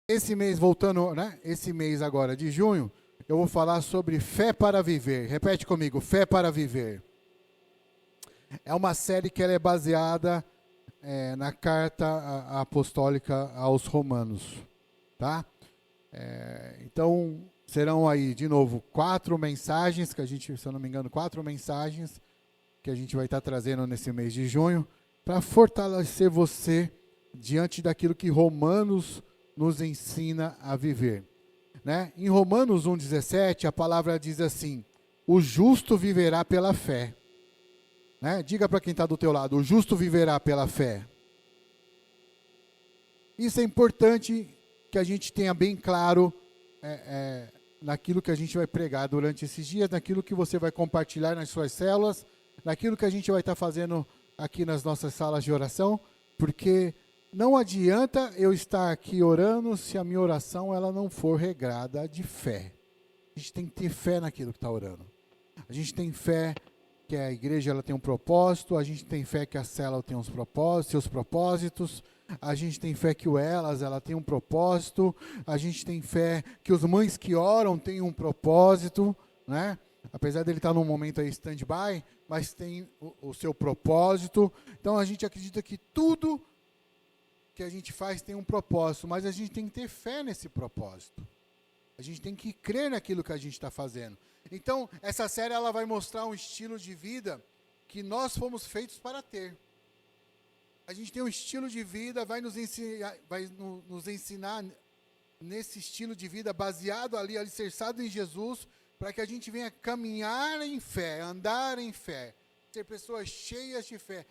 Esse mês, voltando, né? Esse mês agora de junho, eu vou falar sobre fé para viver. Repete comigo, fé para viver. É uma série que ela é baseada na carta apostólica aos Romanos, tá? Então, serão aí, de novo, 4 mensagens, que a gente, se eu não me engano, 4 mensagens que a gente vai estar trazendo nesse mês de junho, para fortalecer você diante daquilo que Romanos nos ensina a viver. Né? Em Romanos 1,17, a palavra diz assim: o justo viverá pela fé. Né? Diga para quem está do teu lado: o justo viverá pela fé. Isso é importante que a gente tenha bem claro naquilo que a gente vai pregar durante esses dias, naquilo que você vai compartilhar nas suas células, naquilo que a gente vai estar fazendo aqui nas nossas salas de oração, porque não adianta eu estar aqui orando se a minha oração ela não for regrada de fé. A gente tem que ter fé naquilo que está orando. A gente tem fé que a igreja ela tem um propósito, a gente tem fé que a célula tem seus propósitos, a gente tem fé que o Elas ela tem um propósito, a gente tem fé que os mães que oram têm um propósito, né? Apesar dele estar num momento aí stand-by, mas tem o seu propósito. Então a gente acredita que tudo que a gente faz tem um propósito, mas a gente tem que ter fé nesse propósito. A gente tem que crer naquilo que a gente está fazendo. Então, essa série ela vai mostrar um estilo de vida que nós fomos feitos para ter. A gente tem um estilo de vida, vai nos ensinar nesse estilo de vida baseado ali, alicerçado em Jesus, para que a gente venha caminhar em fé, andar em fé, ser pessoas cheias de fé,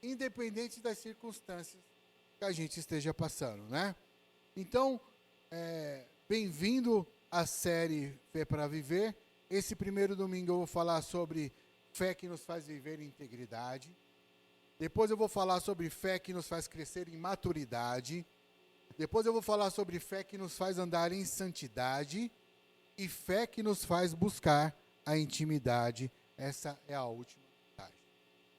independente das circunstâncias que a gente esteja passando, né? Então, bem-vindo à série Fé para Viver. Esse primeiro domingo eu vou falar sobre fé que nos faz viver em integridade. Depois eu vou falar sobre fé que nos faz crescer em maturidade. Depois eu vou falar sobre fé que nos faz andar em santidade. E fé que nos faz buscar a intimidade. Essa é a última mensagem.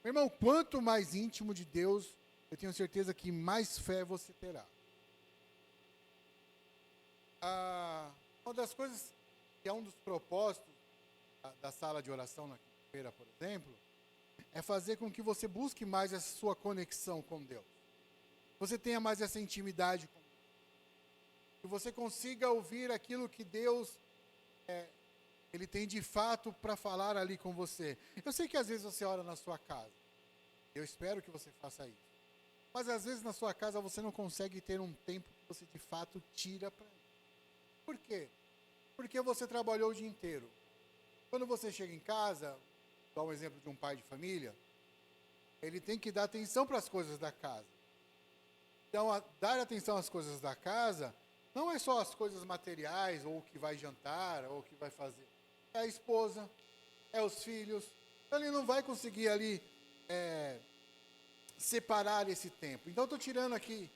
Meu irmão, quanto mais íntimo de Deus, eu tenho certeza que mais fé você terá. Uma das coisas que é um dos propósitos da sala de oração na quinta-feira, por exemplo, é fazer com que você busque mais essa sua conexão com Deus. Você tenha mais essa intimidade com Deus. Que você consiga ouvir aquilo que Deus Ele tem de fato para falar ali com você. Eu sei que às vezes você ora na sua casa. Eu espero que você faça isso. Mas às vezes na sua casa você não consegue ter um tempo que você de fato tira para isso. Por quê? Porque você trabalhou o dia inteiro. Quando você chega em casa, dá um exemplo de um pai de família, ele tem que dar atenção para as coisas da casa. Então, dar atenção às coisas da casa não é só as coisas materiais, ou o que vai jantar, ou o que vai fazer. É a esposa, é os filhos. Então, ele não vai conseguir ali separar esse tempo. Então, eu estou tirando aqui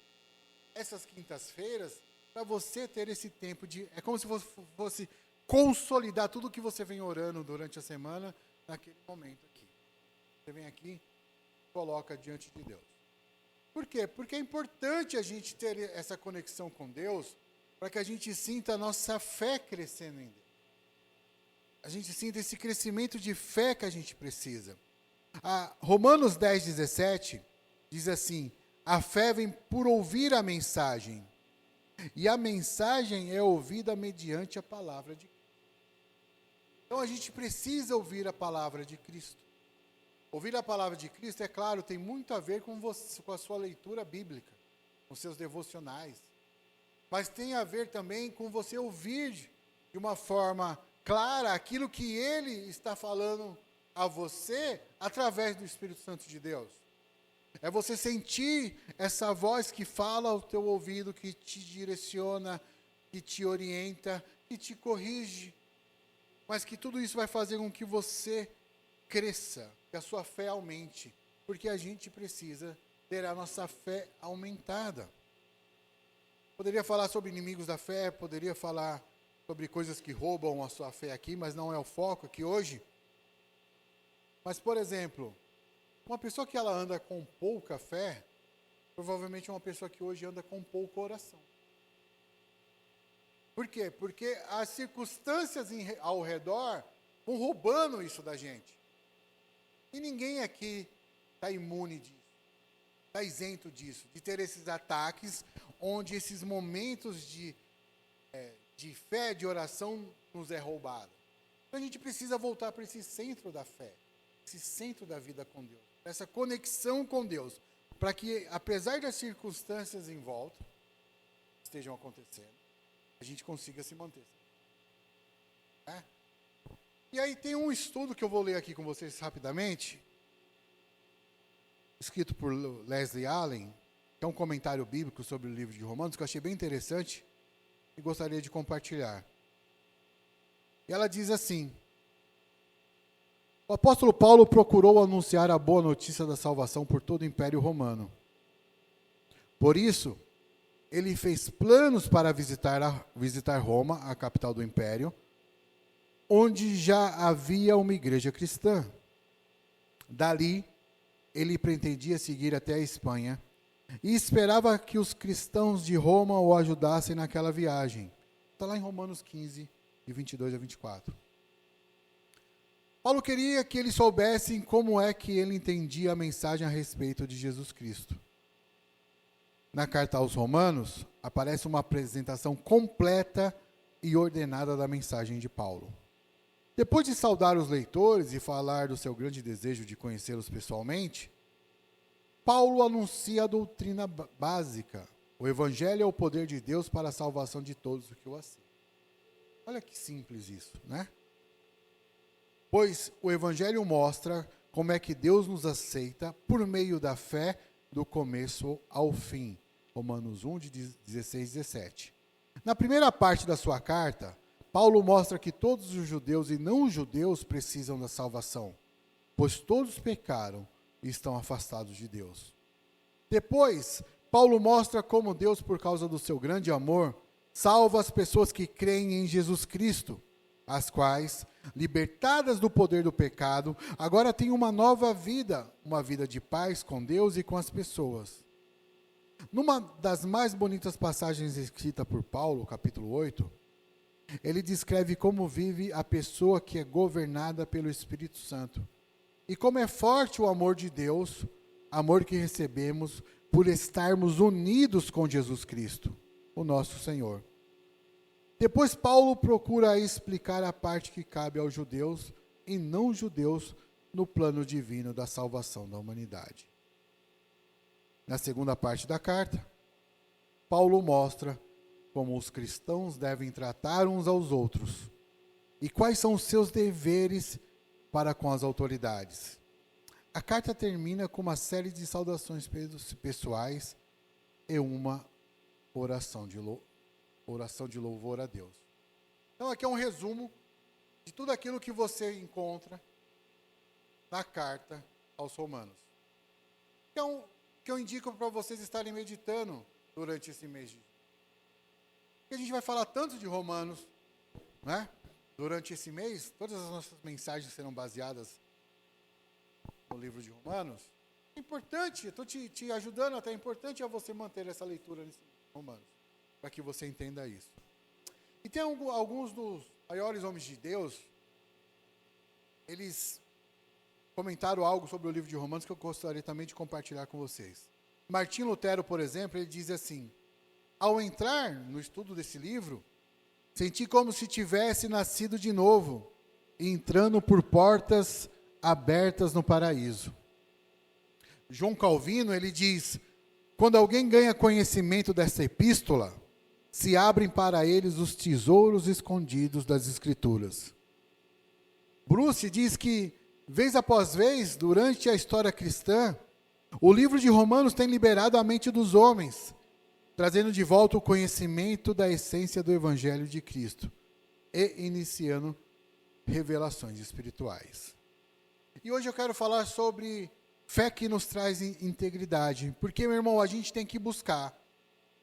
essas quintas-feiras para você ter esse tempo de... É como se fosse consolidar tudo que você vem orando durante a semana naquele momento aqui. Você vem aqui, coloca diante de Deus. Por quê? Porque é importante a gente ter essa conexão com Deus para que a gente sinta a nossa fé crescendo em Deus. A gente sinta esse crescimento de fé que a gente precisa. Romanos 10:17 diz assim: a fé vem por ouvir a mensagem, e a mensagem é ouvida mediante a palavra de Cristo. Então a gente precisa ouvir a palavra de Cristo. Ouvir a palavra de Cristo, é claro, tem muito a ver com a sua leitura bíblica, com seus devocionais. Mas tem a ver também com você ouvir de uma forma clara aquilo que Ele está falando a você através do Espírito Santo de Deus. É você sentir essa voz que fala ao teu ouvido, que te direciona, que te orienta, que te corrige. Mas que tudo isso vai fazer com que você cresça, que a sua fé aumente. Porque a gente precisa ter a nossa fé aumentada. Poderia falar sobre inimigos da fé, poderia falar sobre coisas que roubam a sua fé aqui, mas não é o foco aqui hoje. Mas, por exemplo, uma pessoa que ela anda com pouca fé, provavelmente é uma pessoa que hoje anda com pouca oração. Por quê? Porque as circunstâncias ao redor vão roubando isso da gente. E ninguém aqui está imune disso, está isento disso, de ter esses ataques, onde esses momentos de fé, de oração, nos é roubado. Então a gente precisa voltar para esse centro da fé, esse centro da vida com Deus, essa conexão com Deus, para que, apesar das circunstâncias em volta estejam acontecendo, a gente consiga se manter. E aí tem um estudo que eu vou ler aqui com vocês rapidamente, escrito por Leslie Allen, que é um comentário bíblico sobre o livro de Romanos, que eu achei bem interessante e gostaria de compartilhar. E ela diz assim: o apóstolo Paulo procurou anunciar a boa notícia da salvação por todo o Império Romano. Por isso, ele fez planos para visitar Roma, a capital do Império, onde já havia uma igreja cristã. Dali, ele pretendia seguir até a Espanha e esperava que os cristãos de Roma o ajudassem naquela viagem. Está lá em Romanos 15, de 22 a 24. Paulo queria que eles soubessem como é que ele entendia a mensagem a respeito de Jesus Cristo. Na carta aos Romanos, aparece uma apresentação completa e ordenada da mensagem de Paulo. Depois de saudar os leitores e falar do seu grande desejo de conhecê-los pessoalmente, Paulo anuncia a doutrina básica. O Evangelho é o poder de Deus para a salvação de todos os que o aceitam. Olha que simples isso, né? Pois o Evangelho mostra como é que Deus nos aceita por meio da fé do começo ao fim. Romanos 1, de 16 e 17. Na primeira parte da sua carta, Paulo mostra que todos os judeus e não-judeus precisam da salvação, pois todos pecaram e estão afastados de Deus. Depois, Paulo mostra como Deus, por causa do seu grande amor, salva as pessoas que creem em Jesus Cristo, as quais, libertadas do poder do pecado, agora têm uma nova vida, uma vida de paz com Deus e com as pessoas. Numa das mais bonitas passagens escritas por Paulo, capítulo 8, ele descreve como vive a pessoa que é governada pelo Espírito Santo. E como é forte o amor de Deus, amor que recebemos por estarmos unidos com Jesus Cristo, o nosso Senhor. Depois Paulo procura explicar a parte que cabe aos judeus e não judeus no plano divino da salvação da humanidade. Na segunda parte da carta, Paulo mostra como os cristãos devem tratar uns aos outros e quais são os seus deveres para com as autoridades. A carta termina com uma série de saudações pessoais e uma oração de louvor a Deus. Então aqui é um resumo de tudo aquilo que você encontra na carta aos Romanos. Então, que eu indico para vocês estarem meditando durante esse mês de junho. Porque a gente vai falar tanto de Romanos, né? Durante esse mês, todas as nossas mensagens serão baseadas no livro de Romanos. É importante, estou te ajudando até, é importante você manter essa leitura nesse Romanos, para que você entenda isso. E tem alguns dos maiores homens de Deus, eles comentaram algo sobre o livro de Romanos que eu gostaria também de compartilhar com vocês. Martim Lutero, por exemplo, ele diz assim: ao entrar no estudo desse livro, senti como se tivesse nascido de novo, entrando por portas abertas no paraíso. João Calvino, ele diz: quando alguém ganha conhecimento dessa epístola, se abrem para eles os tesouros escondidos das Escrituras. Bruce diz que, vez após vez, durante a história cristã, o livro de Romanos tem liberado a mente dos homens, trazendo de volta o conhecimento da essência do Evangelho de Cristo e iniciando revelações espirituais. E hoje eu quero falar sobre fé que nos traz integridade, porque, meu irmão, a gente tem que buscar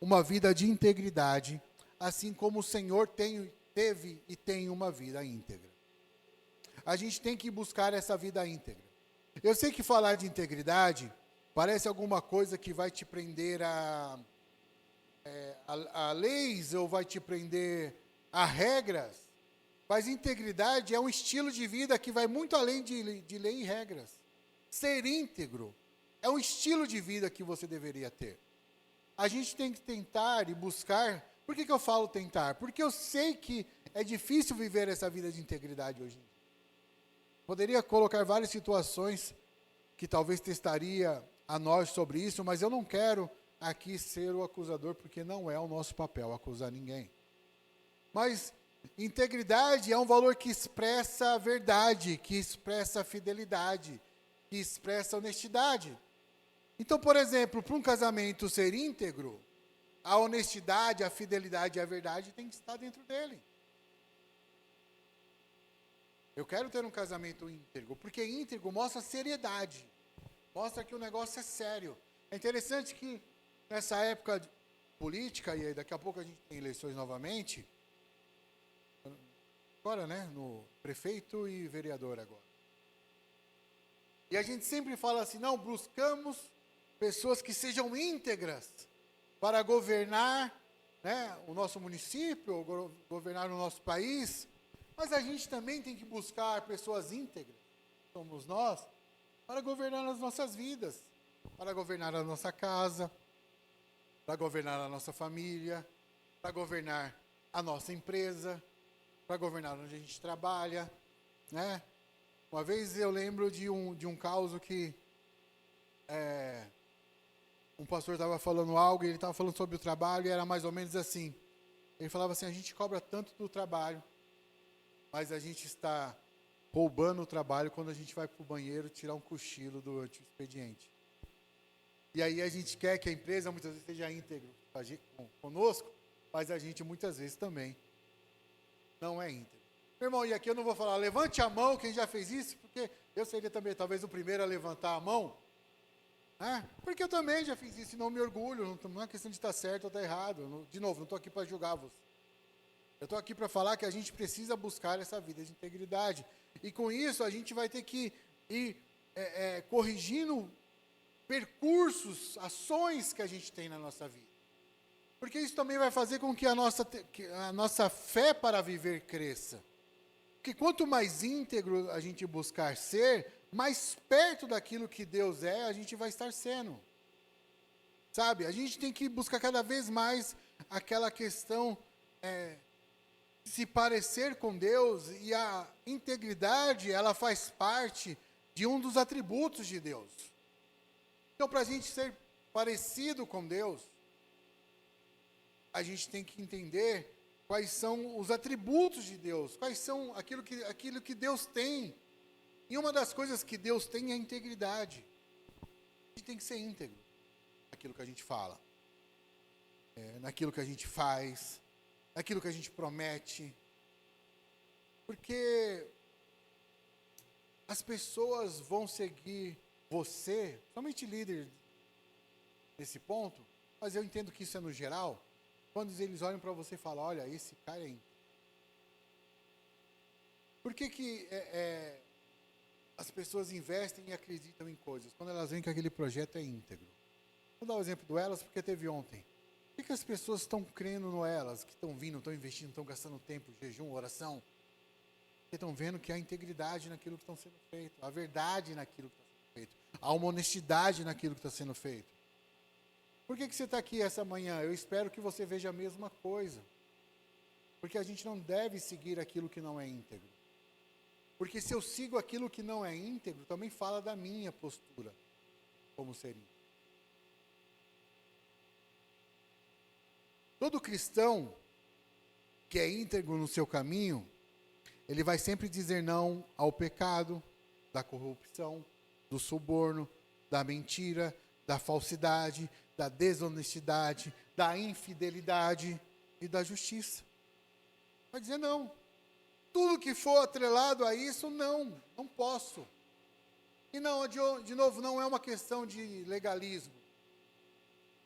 uma vida de integridade, assim como o Senhor teve e tem uma vida íntegra. A gente tem que buscar essa vida íntegra. Eu sei que falar de integridade parece alguma coisa que vai te prender a leis, ou vai te prender a regras, mas integridade é um estilo de vida que vai muito além de lei e regras. Ser íntegro é um estilo de vida que você deveria ter. A gente tem que tentar e buscar. Por que eu falo tentar? Porque eu sei que é difícil viver essa vida de integridade hoje em dia. Poderia colocar várias situações que talvez testaria a nós sobre isso, mas eu não quero aqui ser o acusador, porque não é o nosso papel acusar ninguém. Mas integridade é um valor que expressa a verdade, que expressa a fidelidade, que expressa a honestidade. Então, por exemplo, para um casamento ser íntegro, a honestidade, a fidelidade e a verdade tem que estar dentro dele. Eu quero ter um casamento íntegro, porque íntegro mostra seriedade, mostra que o negócio é sério. É interessante que nessa época política, e daqui a pouco a gente tem eleições novamente, agora, né, no prefeito e vereador agora. E a gente sempre fala assim, não, buscamos pessoas que sejam íntegras para governar, né, o nosso município, governar o nosso país, mas a gente também tem que buscar pessoas íntegras, somos nós, para governar as nossas vidas, para governar a nossa casa, para governar a nossa família, para governar a nossa empresa, para governar onde a gente trabalha, né? Uma vez eu lembro de um caso que um pastor estava falando algo, e ele estava falando sobre o trabalho, e era mais ou menos assim. Ele falava assim, a gente cobra tanto do trabalho, mas a gente está roubando o trabalho quando a gente vai para o banheiro tirar um cochilo durante o expediente. E aí a gente quer que a empresa muitas vezes seja íntegro conosco, mas a gente muitas vezes também não é íntegro. Meu irmão, e aqui eu não vou falar, levante a mão quem já fez isso, porque eu seria também talvez o primeiro a levantar a mão, né? Porque eu também já fiz isso e não me orgulho, não é questão de estar certo ou estar errado. De novo, não estou aqui para julgar você. Eu estou aqui para falar que a gente precisa buscar essa vida de integridade. E com isso a gente vai ter que ir corrigindo percursos, ações que a gente tem na nossa vida. Porque isso também vai fazer com que a nossa fé para viver cresça. Porque quanto mais íntegro a gente buscar ser, mais perto daquilo que Deus é, a gente vai estar sendo. Sabe? A gente tem que buscar cada vez mais aquela questão se parecer com Deus, e a integridade, ela faz parte de um dos atributos de Deus. Então, para a gente ser parecido com Deus, a gente tem que entender quais são os atributos de Deus, quais são aquilo que Deus tem. E uma das coisas que Deus tem é a integridade. A gente tem que ser íntegro naquilo que a gente fala, naquilo que a gente faz, naquilo que a gente promete. Porque as pessoas vão seguir você, somente líder nesse ponto, mas eu entendo que isso é no geral, quando eles olham para você e falam, olha, esse cara é íntegro. Por que as pessoas investem e acreditam em coisas, quando elas veem que aquele projeto é íntegro? Vou dar o exemplo do Elas, porque teve ontem. Por que as pessoas estão crendo no Elas, que estão vindo, estão investindo, estão gastando tempo, jejum, oração? Porque estão vendo que há integridade naquilo que está sendo feito, a verdade naquilo que está sendo feito, há uma honestidade naquilo que está sendo feito. Por que você está aqui essa manhã? Eu espero que você veja a mesma coisa. Porque a gente não deve seguir aquilo que não é íntegro. Porque se eu sigo aquilo que não é íntegro, também fala da minha postura como ser íntegro. Todo cristão que é íntegro no seu caminho, ele vai sempre dizer não ao pecado, da corrupção, do suborno, da mentira, da falsidade, da desonestidade, da infidelidade e da justiça. Vai dizer não. Tudo que for atrelado a isso, não posso. E não, de novo, não é uma questão de legalismo.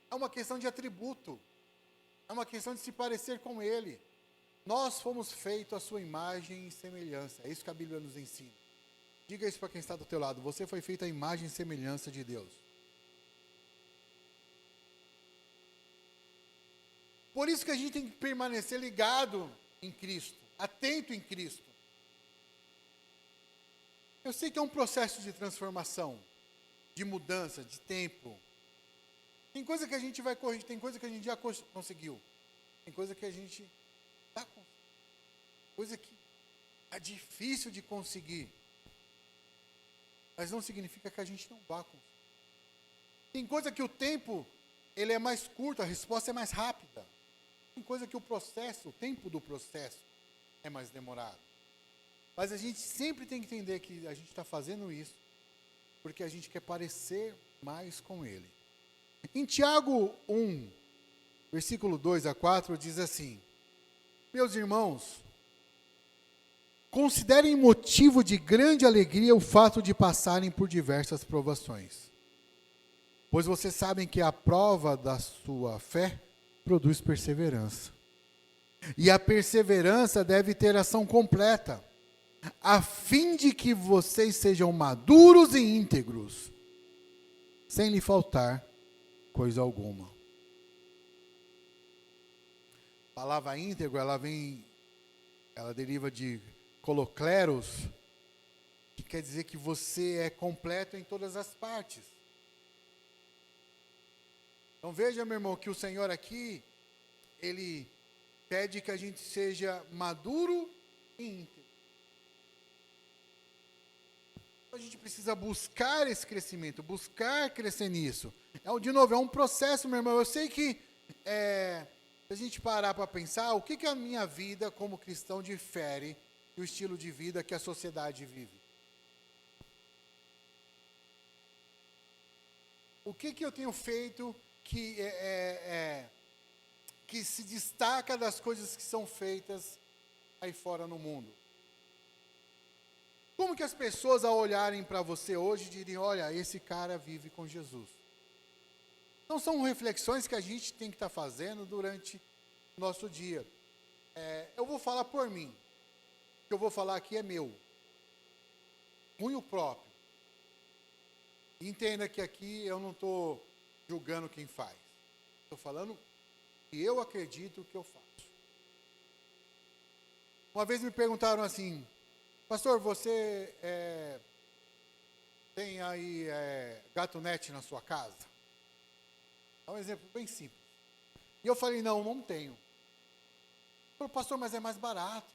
É uma questão de atributo. É uma questão de se parecer com Ele. Nós fomos feitos à sua imagem e semelhança. É isso que a Bíblia nos ensina. Diga isso para quem está do teu lado. Você foi feito à imagem e semelhança de Deus. Por isso que a gente tem que permanecer ligado em Cristo, atento em Cristo. Eu sei que é um processo de transformação, de mudança, de tempo. Tem coisa que a gente vai corrigir, tem coisa que a gente já conseguiu. Tem coisa que a gente está conseguindo. Coisa que é difícil de conseguir. Mas não significa que a gente não vá conseguir. Tem coisa que o tempo, ele é mais curto, a resposta é mais rápida. Tem coisa que o tempo do processo é mais demorado. Mas a gente sempre tem que entender que a gente está fazendo isso porque a gente quer parecer mais com Ele. Em Tiago 1, versículo 2 a 4, diz assim: Meus irmãos, considerem motivo de grande alegria o fato de passarem por diversas provações, pois vocês sabem que a prova da sua fé produz perseverança. E a perseverança deve ter ação completa, a fim de que vocês sejam maduros e íntegros, sem lhe faltar coisa alguma. A palavra íntegro, ela deriva de colocleros, que quer dizer que você é completo em todas as partes. Então veja, meu irmão, que o Senhor aqui, Ele pede que a gente seja maduro e íntegro. A gente precisa buscar esse crescimento, buscar crescer nisso. De novo, é um processo, meu irmão. Eu sei que, se a gente parar para pensar, o que a minha vida como cristão difere do estilo de vida que a sociedade vive? O que eu tenho feito que se destaca das coisas que são feitas aí fora no mundo? Como que as pessoas, ao olharem para você hoje, diriam: olha, esse cara vive com Jesus? Então, são reflexões que a gente tem que estar fazendo durante o nosso dia. Eu vou falar por mim. O que eu vou falar aqui é meu. Cunho próprio. Entenda que aqui eu não estou julgando quem faz. Estou falando que eu acredito que eu faço. Uma vez me perguntaram assim: pastor, você tem aí gatunete na sua casa? É um exemplo bem simples. E eu falei: não tenho. Ele falou: pastor, mas é mais barato.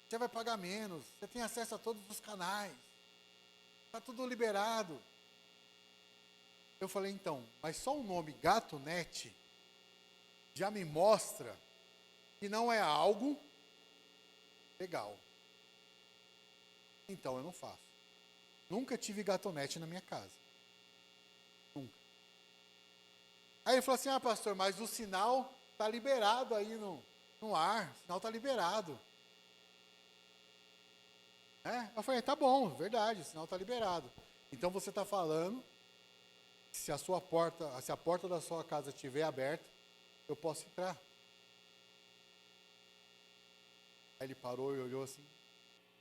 Você vai pagar menos. Você tem acesso a todos os canais. Está tudo liberado. Eu falei: então, mas só o nome gatunete já me mostra que não é algo legal. Então eu não faço. Nunca tive gatonete na minha casa. Nunca. Aí ele falou assim: pastor, mas o sinal está liberado aí no ar. O sinal está liberado. Eu falei: tá bom, verdade, o sinal está liberado. Então você está falando que se a porta da sua casa estiver aberta, eu posso entrar. Aí ele parou e olhou assim: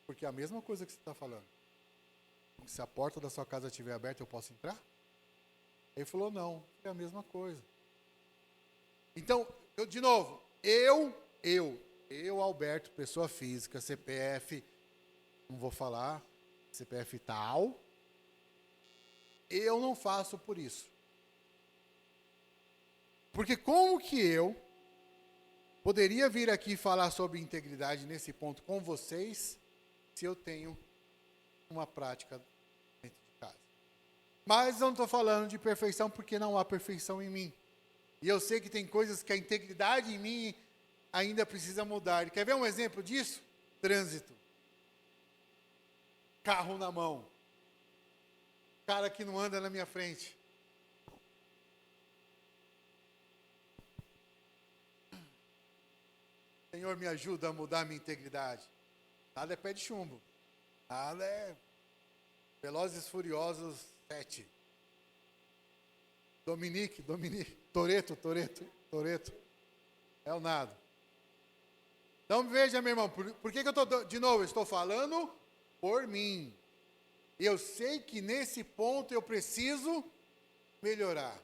porque é a mesma coisa que você está falando. Se a porta da sua casa estiver aberta, eu posso entrar? Ele falou: não, é a mesma coisa. Então, de novo, eu, Alberto, pessoa física, CPF, não vou falar, CPF tal, eu não faço por isso. Porque como que eu poderia vir aqui falar sobre integridade nesse ponto com vocês, se eu tenho uma prática dentro de casa? Mas eu não estou falando de perfeição, porque não há perfeição em mim. E eu sei que tem coisas que a integridade em mim ainda precisa mudar. Quer ver um exemplo disso? Trânsito. Carro na mão. Cara que não anda na minha frente. Senhor, me ajuda a mudar a minha integridade. Nada é pé de chumbo. Nada é Velozes e Furiosos 7. Dominique, Toretto. É o nada. Então veja, meu irmão, por que eu estou, de novo, eu estou falando por mim. Eu sei que nesse ponto eu preciso melhorar.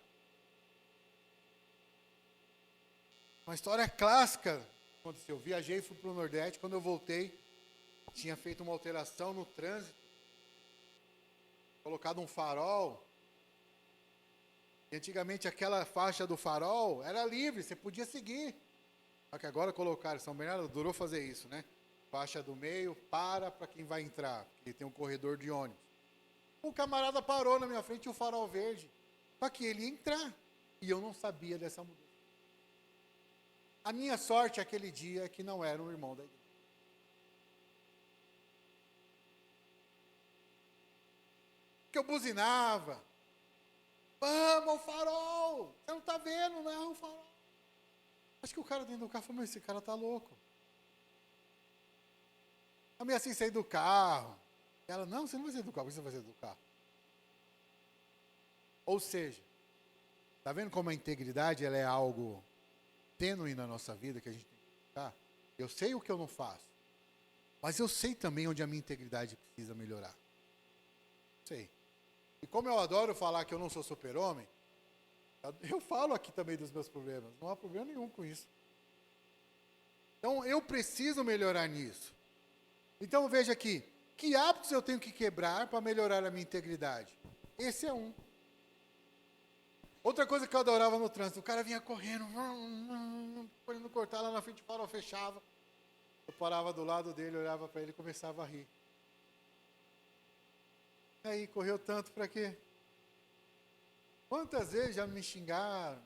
Uma história clássica aconteceu. Eu viajei, fui para o Nordeste. Quando eu voltei, tinha feito uma alteração no trânsito, colocado um farol. E antigamente aquela faixa do farol era livre, você podia seguir. Só que agora colocaram, São Bernardo adorou fazer isso, né? Faixa do meio, para quem vai entrar, porque tem um corredor de ônibus. O camarada parou na minha frente e o farol verde. Só que ele ia entrar. E eu não sabia dessa mudança. A minha sorte aquele dia é que não era um irmão da igreja. Que eu buzinava. Vamos, o farol! Você não está vendo, não é o farol. Acho que o cara dentro do carro falou, mas esse cara tá louco. A minha assim, saí do carro. Ela, não, você não vai sair do carro, por que você vai sair do carro? Ou seja, tá vendo como a integridade ela é algo tênue na nossa vida, que a gente tem que buscar? Eu sei o que eu não faço, mas eu sei também onde a minha integridade precisa melhorar. Sei. E como eu adoro falar que eu não sou super-homem, eu falo aqui também dos meus problemas. Não há problema nenhum com isso. Então, eu preciso melhorar nisso. Então, veja aqui. Que hábitos eu tenho que quebrar para melhorar a minha integridade? Esse é um. Outra coisa que eu adorava no trânsito. O cara vinha correndo. Querendo cortar lá na frente, o farol fechava. Eu parava do lado dele, olhava para ele e começava a rir. Aí, correu tanto para quê? Quantas vezes já me xingaram?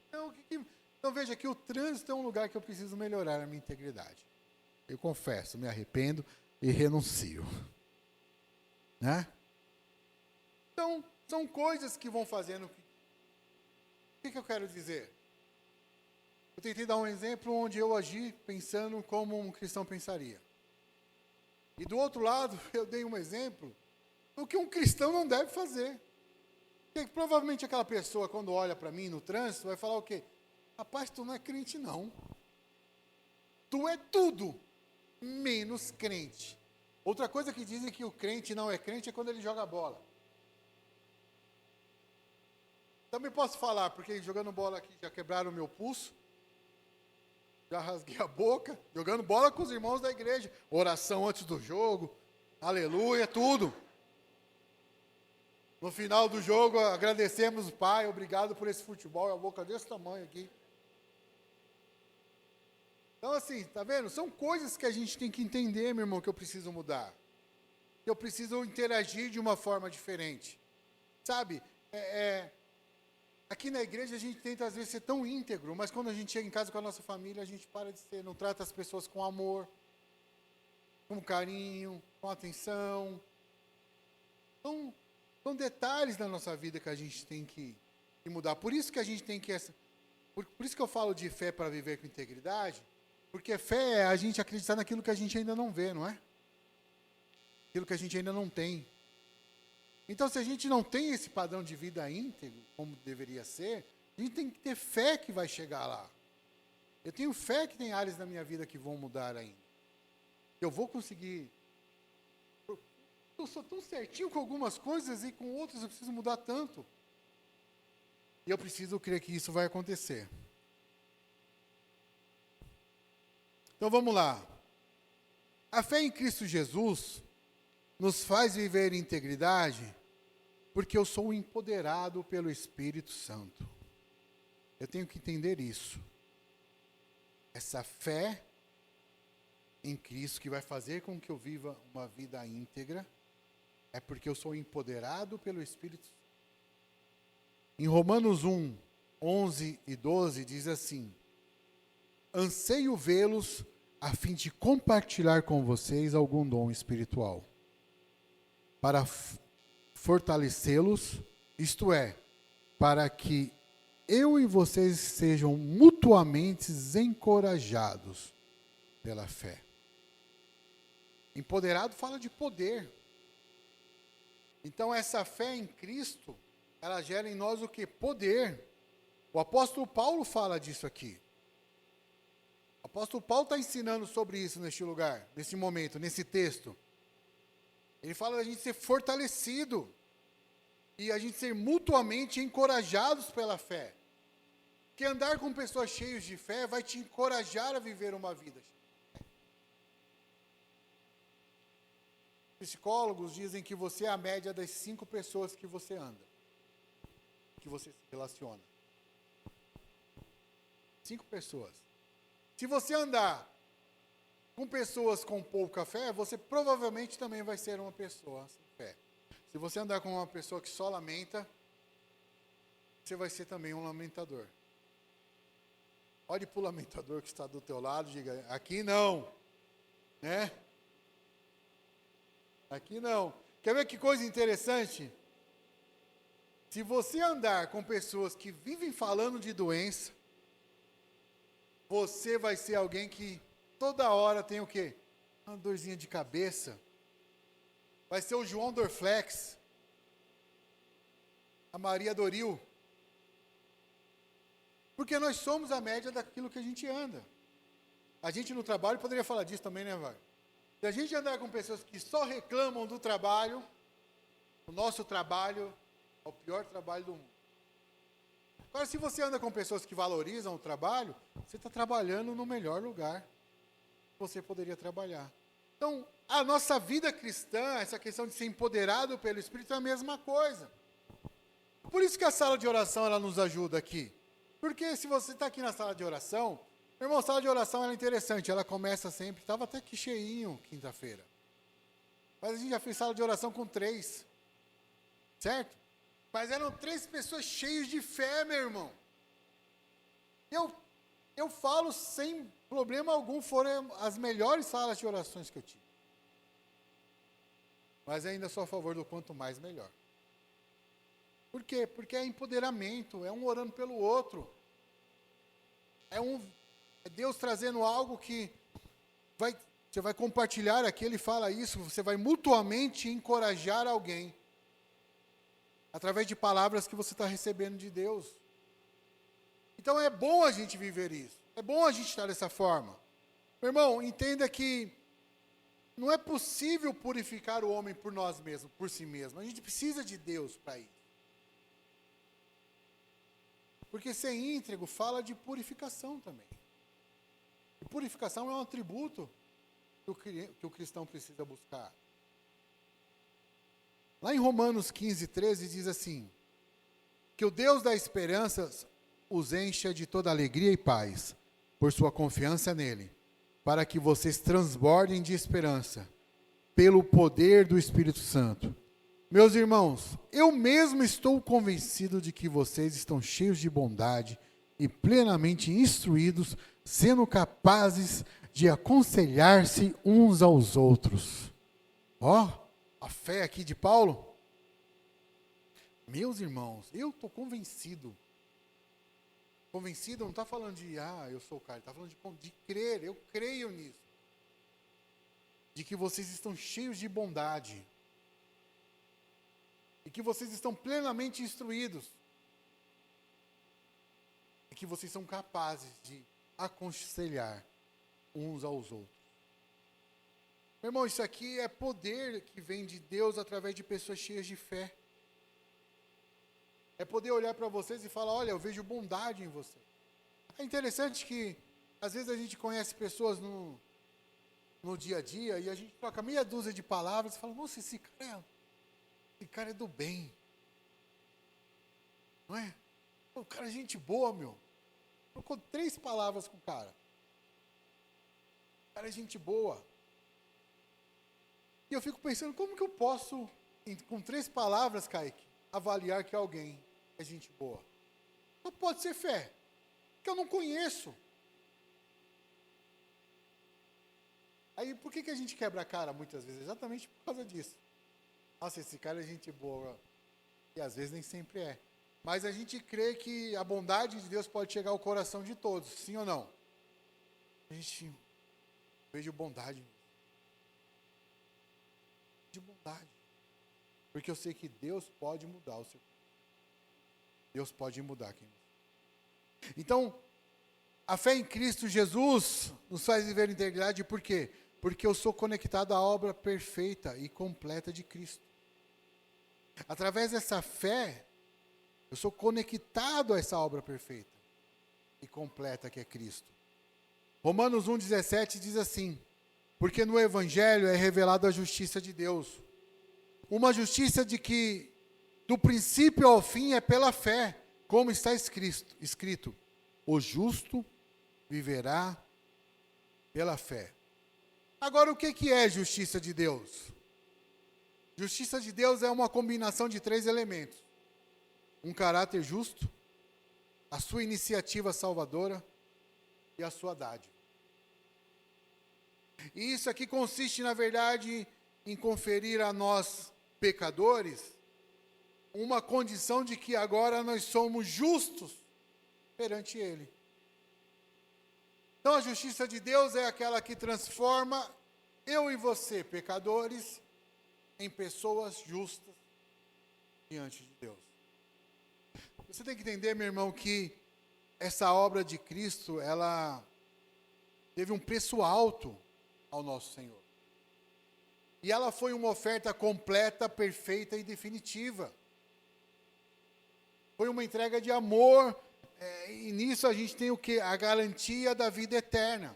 Então, veja que o trânsito é um lugar que eu preciso melhorar a minha integridade. Eu confesso, me arrependo e renuncio. Né? Então, são coisas que vão fazendo... O que eu quero dizer? Eu tentei dar um exemplo onde eu agi pensando como um cristão pensaria. E do outro lado, eu dei um exemplo do que um cristão não deve fazer. Porque provavelmente aquela pessoa, quando olha para mim no trânsito, vai falar o quê? Rapaz, tu não é crente, não. Tu é tudo, menos crente. Outra coisa que dizem que o crente não é crente é quando ele joga bola. Também posso falar, porque jogando bola aqui já quebraram o meu pulso, já rasguei a boca, jogando bola com os irmãos da igreja, oração antes do jogo, aleluia, tudo. No final do jogo, agradecemos o Pai, obrigado por esse futebol, a boca desse tamanho aqui. Então, assim, tá vendo? São coisas que a gente tem que entender, meu irmão, que eu preciso mudar. Que eu preciso interagir de uma forma diferente. Sabe? Aqui na igreja a gente tenta, às vezes, ser tão íntegro, mas quando a gente chega em casa com a nossa família, a gente para de ser, não trata as pessoas com amor, com carinho, com atenção. Então, são detalhes da nossa vida que a gente tem que mudar. Por isso que a gente tem que... Por isso que eu falo de fé para viver com integridade, porque fé é a gente acreditar naquilo que a gente ainda não vê, não é? Aquilo que a gente ainda não tem. Então, se a gente não tem esse padrão de vida íntegro, como deveria ser, a gente tem que ter fé que vai chegar lá. Eu tenho fé que tem áreas da minha vida que vão mudar ainda. Eu vou conseguir... Eu sou tão certinho com algumas coisas e com outras eu preciso mudar tanto. E eu preciso crer que isso vai acontecer. Então vamos lá. A fé em Cristo Jesus nos faz viver em integridade porque eu sou empoderado pelo Espírito Santo. Eu tenho que entender isso. Essa fé em Cristo que vai fazer com que eu viva uma vida íntegra é porque eu sou empoderado pelo Espírito Santo. Em Romanos 1, 11 e 12 diz assim: anseio vê-los a fim de compartilhar com vocês algum dom espiritual, para fortalecê-los, isto é, para que eu e vocês sejam mutuamente encorajados pela fé. Empoderado fala de poder. Então, essa fé em Cristo, ela gera em nós o quê? Poder. O apóstolo Paulo fala disso aqui. O apóstolo Paulo está ensinando sobre isso neste lugar, nesse momento, nesse texto. Ele fala da gente ser fortalecido e a gente ser mutuamente encorajados pela fé. Que andar com pessoas cheias de fé vai te encorajar a viver uma vida. Psicólogos dizem que você é a média das 5 pessoas que você anda, que você se relaciona. 5 pessoas. Se você andar com pessoas com pouca fé, você provavelmente também vai ser uma pessoa sem fé. Se você andar com uma pessoa que só lamenta, você vai ser também um lamentador. Olhe para o lamentador que está do teu lado e diga, aqui não, né? Aqui não. Quer ver que coisa interessante? Se você andar com pessoas que vivem falando de doença, você vai ser alguém que toda hora tem o quê? Uma dorzinha de cabeça. Vai ser o João Dorflex, a Maria Doril. Porque nós somos a média daquilo que a gente anda. A gente no trabalho poderia falar disso também, né, Var? Se a gente andar com pessoas que só reclamam do trabalho, o nosso trabalho é o pior trabalho do mundo. Agora, se você anda com pessoas que valorizam o trabalho, você está trabalhando no melhor lugar que você poderia trabalhar. Então, a nossa vida cristã, essa questão de ser empoderado pelo Espírito é a mesma coisa. Por isso que a sala de oração ela nos ajuda aqui. Porque se você está aqui na sala de oração, meu irmão, a sala de oração ela é interessante, ela começa sempre, estava até que cheinho quinta-feira. Mas a gente já fez sala de oração com 3, certo? Mas eram 3 pessoas cheias de fé, meu irmão. Eu falo sem problema algum, foram as melhores salas de orações que eu tive. Mas ainda sou a favor do quanto mais, melhor. Por quê? Porque é empoderamento, é um orando pelo outro. É Deus trazendo algo que você vai compartilhar aqui, ele fala isso, você vai mutuamente encorajar alguém. Através de palavras que você está recebendo de Deus. Então é bom a gente viver isso. É bom a gente estar dessa forma. Meu irmão, entenda que não é possível purificar o homem por nós mesmos, por si mesmo. A gente precisa de Deus para isso. Porque ser íntegro fala de purificação também. E purificação é um atributo que o cristão precisa buscar. Lá em Romanos 15, 13 diz assim, que o Deus da esperança os encha de toda alegria e paz, por sua confiança nele, para que vocês transbordem de esperança, pelo poder do Espírito Santo. Meus irmãos, eu mesmo estou convencido de que vocês estão cheios de bondade e plenamente instruídos, sendo capazes de aconselhar-se uns aos outros. A fé aqui de Paulo. Meus irmãos, eu estou convencido. Convencido não está falando de, eu sou o cara, está falando de crer, eu creio nisso. De que vocês estão cheios de bondade. E que vocês estão plenamente instruídos. E que vocês são capazes de aconselhar uns aos outros. Meu irmão, isso aqui é poder que vem de Deus através de pessoas cheias de fé. É poder olhar para vocês e falar, olha, eu vejo bondade em você. É interessante que, às vezes, a gente conhece pessoas no dia a dia e a gente troca meia dúzia de palavras e fala, nossa, esse cara é do bem. Não é? O cara é gente boa, meu. Trocou 3 palavras com o cara. O cara é gente boa. E eu fico pensando, como que eu posso, com 3 palavras, Kaique, avaliar que alguém é gente boa? Não pode ser fé, que eu não conheço. Aí, por que a gente quebra a cara muitas vezes? Exatamente por causa disso. Nossa, esse cara é gente boa. E às vezes nem sempre é. Mas a gente crê que a bondade de Deus pode chegar ao coração de todos, sim ou não? A gente vejo bondade. De bondade. Porque eu sei que Deus pode mudar o seu. Deus pode mudar quem. Então, a fé em Cristo Jesus nos faz viver integridade, por quê? Porque eu sou conectado à obra perfeita e completa de Cristo. Através dessa fé, eu sou conectado a essa obra perfeita. e completa que é Cristo. Romanos 1,17 diz assim: porque no Evangelho é revelada a justiça de Deus. Uma justiça de que, do princípio ao fim, é pela fé, como está escrito: o justo viverá pela fé. Agora, o que é justiça de Deus? Justiça de Deus é uma combinação de 3 elementos: um caráter justo, a sua iniciativa salvadora e a sua dádiva. E isso aqui consiste, na verdade, em conferir a nós, pecadores, uma condição de que agora nós somos justos perante Ele. Então a justiça de Deus é aquela que transforma eu e você, pecadores, em pessoas justas diante de Deus. Você tem que entender, meu irmão, que essa obra de Cristo, ela teve um preço alto ao nosso Senhor. E ela foi uma oferta completa, perfeita e definitiva. Foi uma entrega de amor, e nisso a gente tem o quê? A garantia da vida eterna.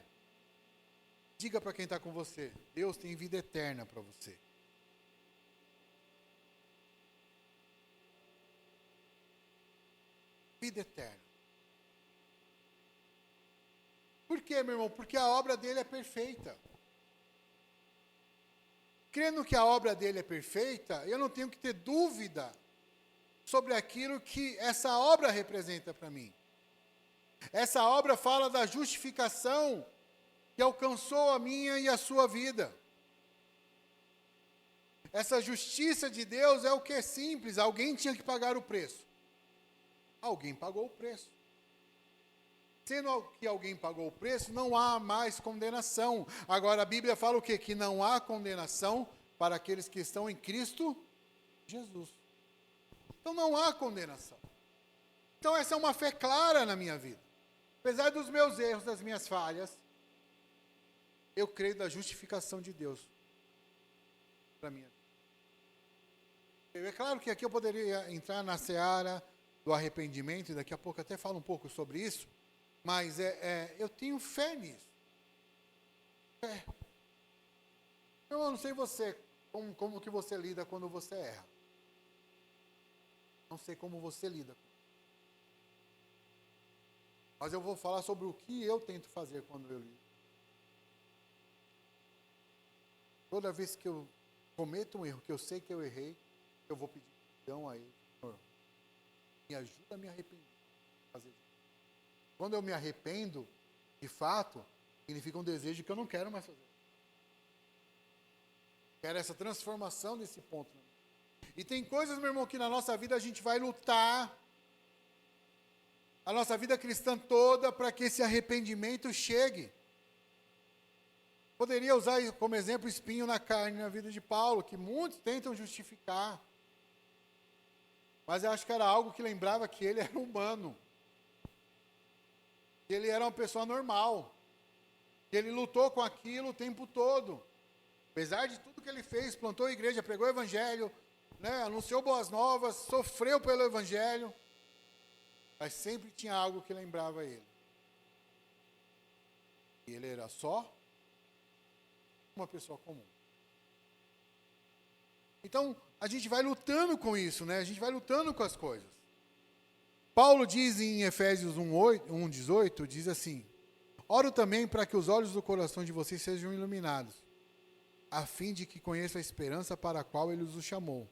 Diga para quem está com você: Deus tem vida eterna para você. Vida eterna. Por quê, meu irmão? Porque a obra dele é perfeita. Crendo que a obra dele é perfeita, eu não tenho que ter dúvida sobre aquilo que essa obra representa para mim. Essa obra fala da justificação que alcançou a minha e a sua vida. Essa justiça de Deus é o que é simples: alguém tinha que pagar o preço. Alguém pagou o preço. Sendo que alguém pagou o preço, não há mais condenação. Agora a Bíblia fala o quê? Que não há condenação para aqueles que estão em Cristo Jesus. Então não há condenação. Então essa é uma fé clara na minha vida. Apesar dos meus erros, das minhas falhas, eu creio na justificação de Deus para mim. É claro que aqui eu poderia entrar na seara do arrependimento, e daqui a pouco até falo um pouco sobre isso, mas eu tenho fé nisso. Fé. Eu não sei você, como que você lida quando você erra. Não sei como você lida. Mas eu vou falar sobre o que eu tento fazer quando eu lido. Toda vez que eu cometo um erro, que eu sei que eu errei, eu vou pedir perdão a Ele. Senhor, me ajuda a me arrepender. Quando eu me arrependo, de fato, significa um desejo que eu não quero mais fazer. Quero essa transformação desse ponto. E tem coisas, meu irmão, que na nossa vida a gente vai lutar, a nossa vida cristã toda, para que esse arrependimento chegue. Poderia usar como exemplo o espinho na carne na vida de Paulo, que muitos tentam justificar. Mas eu acho que era algo que lembrava que ele era humano. Que ele era uma pessoa normal. Que ele lutou com aquilo o tempo todo. Apesar de tudo que ele fez, plantou a igreja, pregou o evangelho, né, anunciou boas novas, sofreu pelo evangelho. Mas sempre tinha algo que lembrava ele. E ele era só uma pessoa comum. Então, a gente vai lutando com isso, né? A gente vai lutando com as coisas. Paulo diz em Efésios 1:18, diz assim: oro também para que os olhos do coração de vocês sejam iluminados, a fim de que conheçam a esperança para a qual ele os chamou,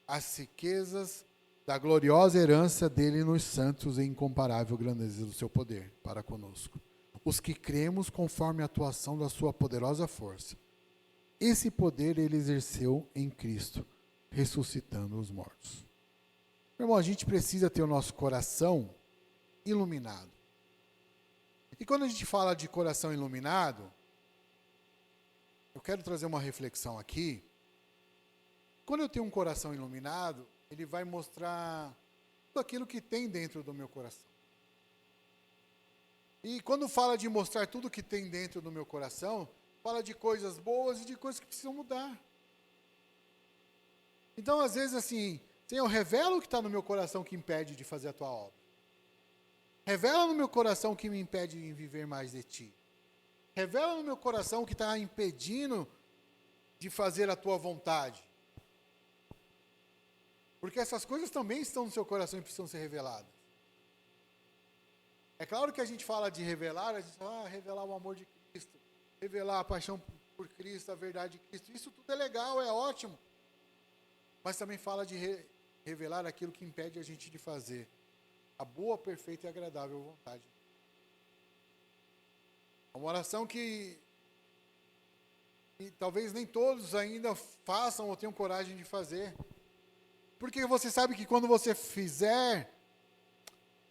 as riquezas da gloriosa herança dele nos santos e incomparável grandeza do seu poder para conosco, os que cremos conforme a atuação da sua poderosa força. Esse poder ele exerceu em Cristo, ressuscitando os mortos. Meu irmão, a gente precisa ter o nosso coração iluminado. E quando a gente fala de coração iluminado, eu quero trazer uma reflexão aqui. Quando eu tenho um coração iluminado, ele vai mostrar tudo aquilo que tem dentro do meu coração. E quando fala de mostrar tudo que tem dentro do meu coração, fala de coisas boas e de coisas que precisam mudar. Então, às vezes, assim, Senhor, revela o que está no meu coração que impede de fazer a tua obra. Revela no meu coração o que me impede de viver mais de ti. Revela no meu coração o que está impedindo de fazer a tua vontade. Porque essas coisas também estão no seu coração e precisam ser reveladas. É claro que a gente fala de revelar, a gente fala, revelar o amor de Cristo, revelar a paixão por Cristo, a verdade de Cristo. Isso tudo é legal, é ótimo. Mas também fala de revelar aquilo que impede a gente de fazer a boa, perfeita e agradável vontade. Uma oração que talvez nem todos ainda façam ou tenham coragem de fazer. Porque você sabe que quando você fizer,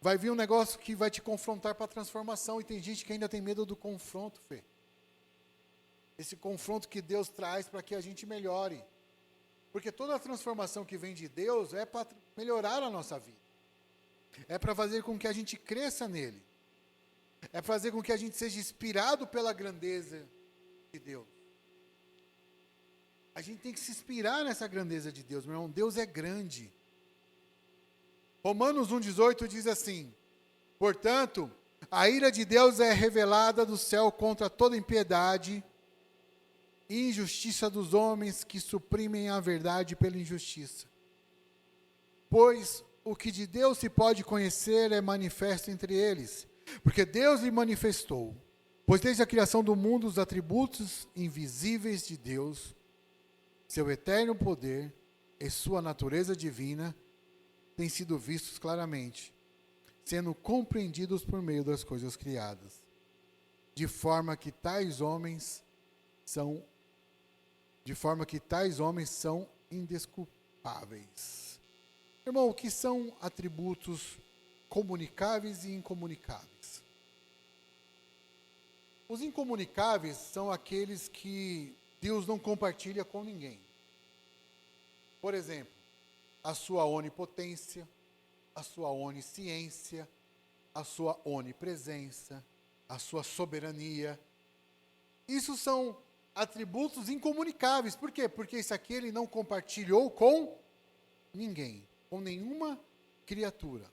vai vir um negócio que vai te confrontar para a transformação. E tem gente que ainda tem medo do confronto, Fê. Esse confronto que Deus traz para que a gente melhore. Porque toda a transformação que vem de Deus é para melhorar a nossa vida. É para fazer com que a gente cresça nele. É para fazer com que a gente seja inspirado pela grandeza de Deus. A gente tem que se inspirar nessa grandeza de Deus, meu irmão. Deus é grande. Romanos 1,18 diz assim: portanto, a ira de Deus é revelada do céu contra toda impiedade e injustiça dos homens que suprimem a verdade pela injustiça. Pois o que de Deus se pode conhecer é manifesto entre eles, porque Deus lhe manifestou. Pois desde a criação do mundo os atributos invisíveis de Deus, seu eterno poder e sua natureza divina, têm sido vistos claramente, sendo compreendidos por meio das coisas criadas, de forma que tais homens são indesculpáveis. Irmão, o que são atributos comunicáveis e incomunicáveis? Os incomunicáveis são aqueles que Deus não compartilha com ninguém. Por exemplo, a sua onipotência, a sua onisciência, a sua onipresença, a sua soberania. Isso são atributos incomunicáveis. Por quê? Porque isso aqui ele não compartilhou com ninguém, com nenhuma criatura.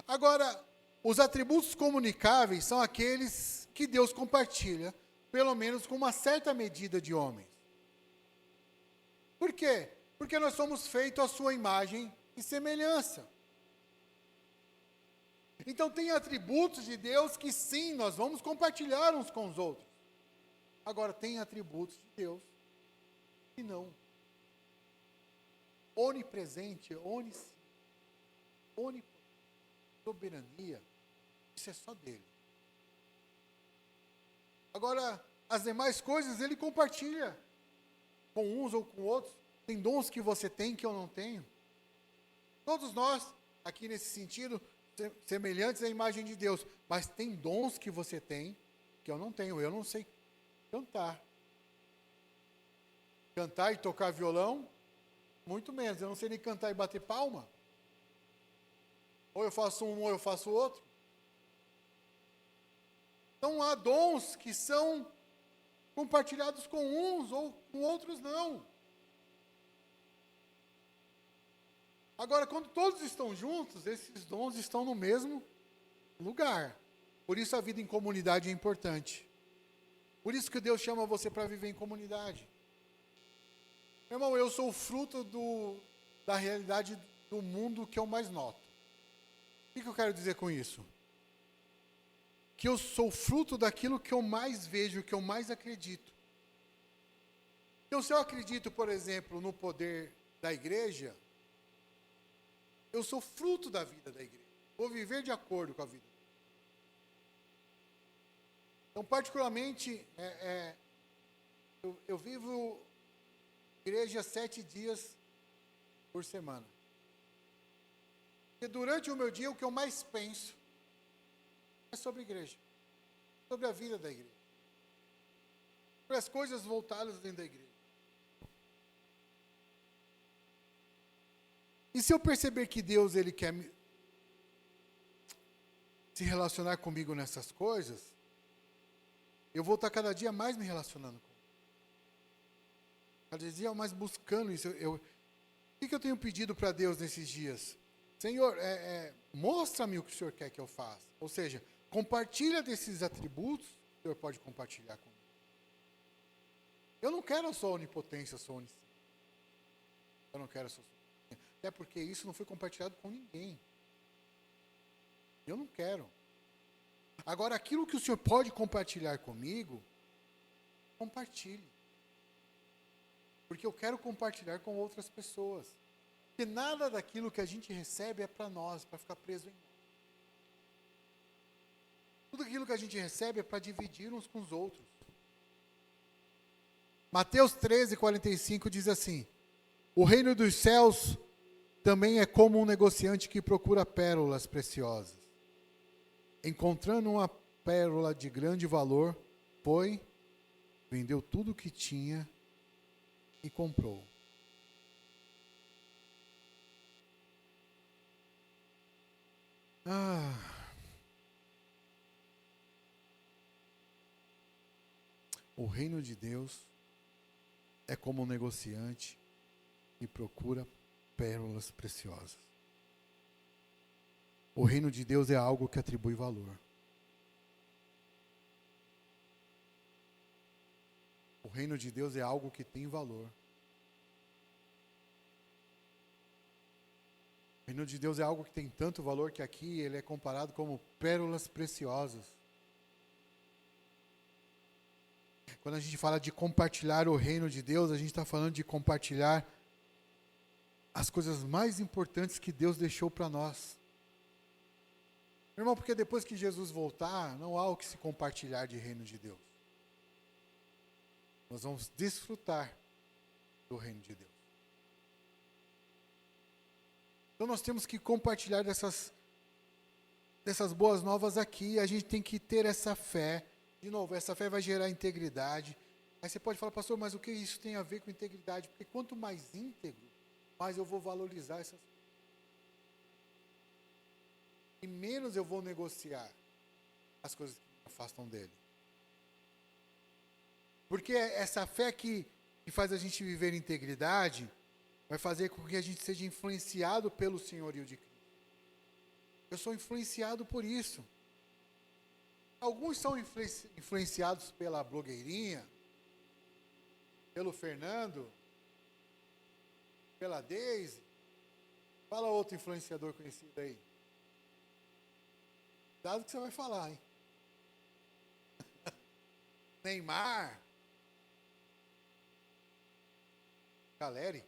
Agora, os atributos comunicáveis são aqueles que Deus compartilha, pelo menos com uma certa medida de homens. Por quê? Porque nós somos feitos à sua imagem e semelhança. Então tem atributos de Deus que sim, nós vamos compartilhar uns com os outros. Agora tem atributos de Deus que não. Onipresente, onipotente, soberania, isso é só dele. Agora, as demais coisas ele compartilha com uns ou com outros. Tem dons que você tem que eu não tenho. Todos nós, aqui nesse sentido, semelhantes à imagem de Deus. Mas tem dons que você tem que eu não tenho. Eu não sei cantar. Cantar e tocar violão, muito menos. Eu não sei nem cantar e bater palma. Ou eu faço um ou eu faço outro. Então há dons que são compartilhados com uns ou com outros não. Agora, quando todos estão juntos, esses dons estão no mesmo lugar. Por isso a vida em comunidade é importante. Por isso que Deus chama você para viver em comunidade. Meu irmão, eu sou o fruto da realidade do mundo que eu mais noto. O que eu quero dizer com isso? Que eu sou fruto daquilo que eu mais vejo, que eu mais acredito. Então, se eu acredito, por exemplo, no poder da igreja, eu sou fruto da vida da igreja. Vou viver de acordo com a vida. Então, particularmente, eu vivo igreja 7 dias por semana. Porque durante o meu dia, o que eu mais penso é sobre a igreja, sobre a vida da igreja, sobre as coisas voltadas dentro da igreja. E se eu perceber que Deus ele quer se relacionar comigo nessas coisas, eu vou estar cada dia mais me relacionando com ele. Cada dia mais buscando isso. O que eu tenho pedido para Deus nesses dias? Senhor, mostra-me o que o Senhor quer que eu faça. Ou seja, compartilha desses atributos que o Senhor pode compartilhar comigo. Eu não quero a sua onipotência, a sua onisciência. Eu não quero a sua onisciência. Até porque isso não foi compartilhado com ninguém. Eu não quero. Agora, aquilo que o Senhor pode compartilhar comigo, compartilhe. Porque eu quero compartilhar com outras pessoas. Porque nada daquilo que a gente recebe é para nós, para ficar preso em nós. Tudo aquilo que a gente recebe é para dividir uns com os outros. Mateus 13:45 diz assim: o reino dos céus também é como um negociante que procura pérolas preciosas. Encontrando uma pérola de grande valor, foi, vendeu tudo o que tinha e comprou. O reino de Deus é como um negociante que procura pérolas preciosas. O reino de Deus é algo que atribui valor. O reino de Deus é algo que tem valor. O reino de Deus é algo que tem tanto valor que aqui ele é comparado como pérolas preciosas. Quando a gente fala de compartilhar o reino de Deus, a gente está falando de compartilhar as coisas mais importantes que Deus deixou para nós. Meu irmão, porque depois que Jesus voltar, não há o que se compartilhar de reino de Deus. Nós vamos desfrutar do reino de Deus. Então nós temos que compartilhar dessas boas novas aqui. A gente tem que ter essa fé. De novo, essa fé vai gerar integridade. Aí você pode falar, pastor, mas o que isso tem a ver com integridade? Porque quanto mais íntegro, mais eu vou valorizar essas coisas. E menos eu vou negociar as coisas que me afastam dele. Porque essa fé que faz a gente viver integridade vai fazer com que a gente seja influenciado pelo senhorio de Cristo. Eu sou influenciado por isso. Alguns são influenciados pela blogueirinha, pelo Fernando, pela Deise. Fala outro influenciador conhecido aí. Cuidado que você vai falar, hein? Neymar. Caleri.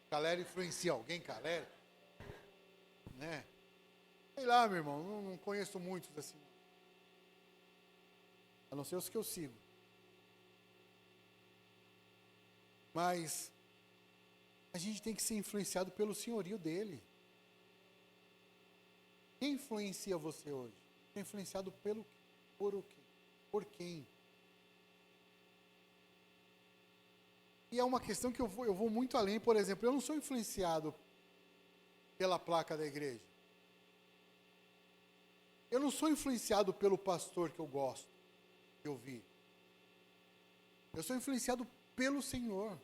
Caleri influencia alguém, Caleri? Né? Sei lá, meu irmão, não conheço muitos assim. A não ser os que eu sigo. Mas a gente tem que ser influenciado pelo senhorio dele. Quem influencia você hoje? É influenciado por o quê? Por quem? E é uma questão que eu vou muito além. Por exemplo, eu não sou influenciado pela placa da igreja. Eu não sou influenciado pelo pastor que eu gosto de ouvir. Eu sou influenciado pelo Senhor.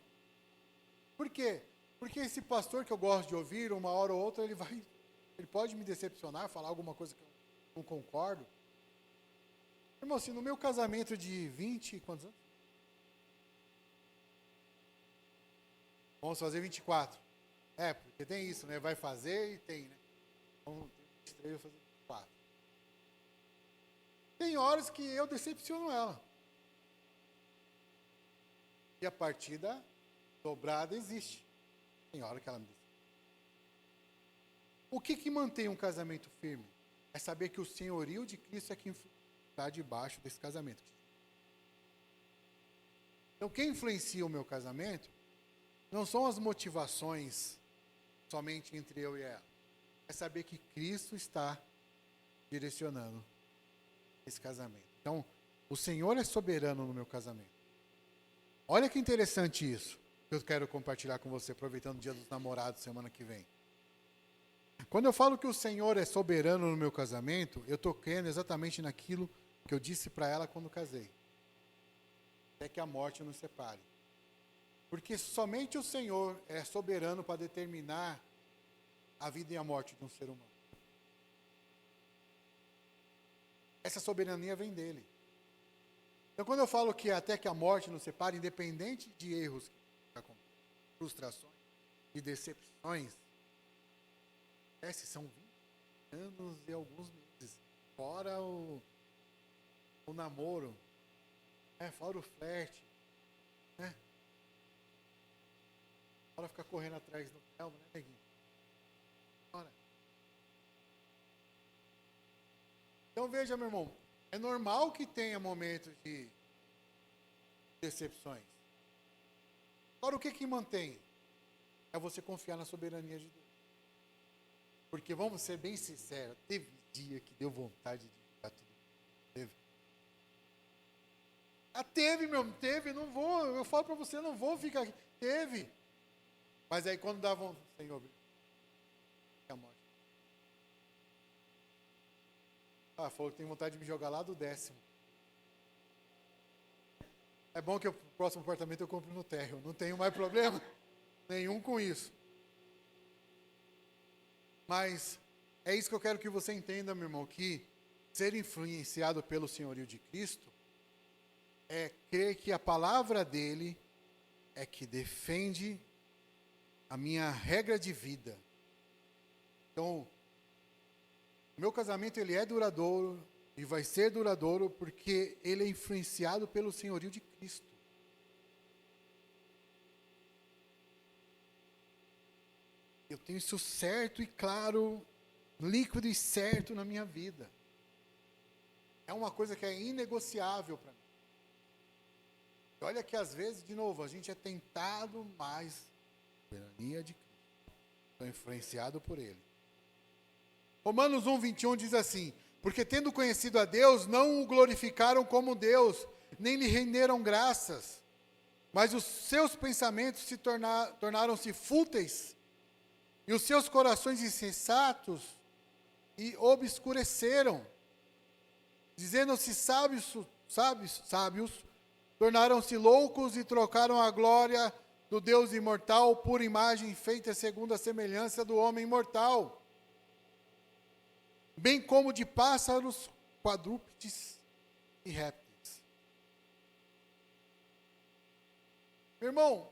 Por quê? Porque esse pastor que eu gosto de ouvir, uma hora ou outra, ele pode me decepcionar, falar alguma coisa que eu não concordo. Irmão, assim, no meu casamento de 20, quantos anos? Vamos fazer 24. Porque tem isso, né? Vai fazer e tem, né? Vamos ter 23, vou fazer 24. Tem horas que eu decepciono ela. E a partida dobrada existe. Tem hora que ela me decepciona. O que mantém um casamento firme? É saber que o senhorio de Cristo é quem está debaixo desse casamento. Então, quem influencia o meu casamento não são as motivações somente entre eu e ela. É saber que Cristo está direcionando esse casamento. Então, o Senhor é soberano no meu casamento. Olha que interessante isso, que eu quero compartilhar com você, aproveitando o Dia dos Namorados, semana que vem. Quando eu falo que o Senhor é soberano no meu casamento, eu estou crendo exatamente naquilo que eu disse para ela quando casei. Até que a morte nos separe. Porque somente o Senhor é soberano para determinar a vida e a morte de um ser humano. Essa soberania vem dele. Então, quando eu falo que até que a morte nos separe, independente de erros, frustrações e decepções, esses são 20 anos e alguns meses. Fora o namoro, fora o flerte, né? Fora ficar correndo atrás do Thelma, né, neguinho? Fora. Então veja, meu irmão, é normal que tenha momentos de decepções. Agora, o que mantém? É você confiar na soberania de Deus. Porque, vamos ser bem sinceros, teve dia que deu vontade de ficar tudo. Teve. Teve, meu irmão, teve, não vou, eu falo para você, não vou ficar aqui. Teve. Mas aí quando dá vontade, Senhor, a morte. Falou que tem vontade de me jogar lá do 10º. É bom que o próximo apartamento eu compro no térreo. Não tenho mais problema nenhum com isso. Mas é isso que eu quero que você entenda, meu irmão, que ser influenciado pelo senhorio de Cristo é crer que a palavra dele é que defende a minha regra de vida. Então, o meu casamento ele é duradouro e vai ser duradouro porque ele é influenciado pelo senhorio de Cristo. Eu tenho isso certo e claro, líquido e certo na minha vida. É uma coisa que é inegociável para mim. E olha que às vezes, de novo, a gente é tentado mais pela soberania de Cristo. Estou influenciado por Ele. Romanos 1:21 diz assim: porque tendo conhecido a Deus, não o glorificaram como Deus, nem lhe renderam graças, mas os seus pensamentos tornaram-se fúteis, e os seus corações insensatos e obscureceram, dizendo-se sábios, tornaram-se loucos e trocaram a glória do Deus imortal por imagem feita segundo a semelhança do homem mortal, bem como de pássaros, quadrúpedes e répteis. Meu irmão,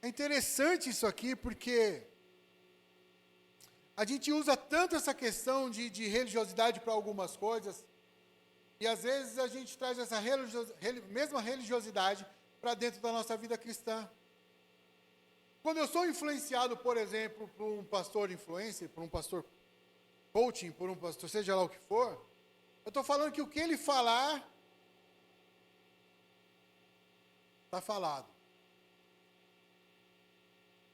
é interessante isso aqui, porque a gente usa tanto essa questão de religiosidade para algumas coisas, e às vezes a gente traz essa mesma religiosidade para dentro da nossa vida cristã. Quando eu sou influenciado, por exemplo, por um pastor influencer, por um pastor coaching, por um pastor, seja lá o que for, eu estou falando que o que ele falar, está falado.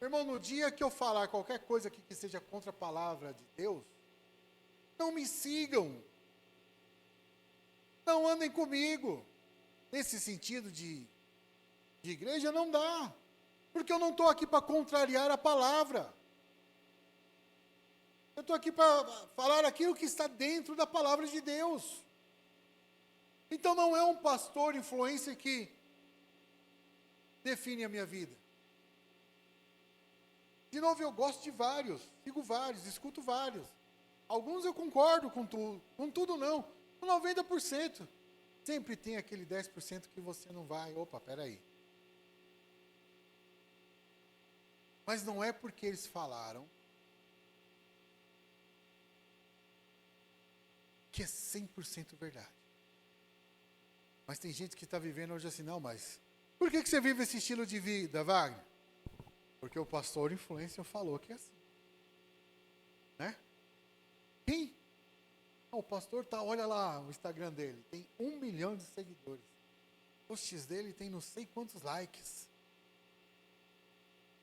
Irmão, no dia que eu falar qualquer coisa aqui que seja contra a palavra de Deus, não me sigam. Não andem comigo. Nesse sentido de igreja, não dá. Porque eu não estou aqui para contrariar a palavra. Eu estou aqui para falar aquilo que está dentro da palavra de Deus. Então não é um pastor influencer que define a minha vida. De novo, eu gosto de vários, sigo vários, escuto vários. Alguns eu concordo com tudo não, com 90%. Sempre tem aquele 10% que você não vai, opa, peraí. Mas não é porque eles falaram que é 100% verdade. Mas tem gente que está vivendo hoje assim, não, mas por que você vive esse estilo de vida, Wagner? Porque o pastor influencer falou que é assim. Né? Quem? O pastor olha lá o Instagram dele, tem 1 milhão de seguidores. O X dele tem não sei quantos likes.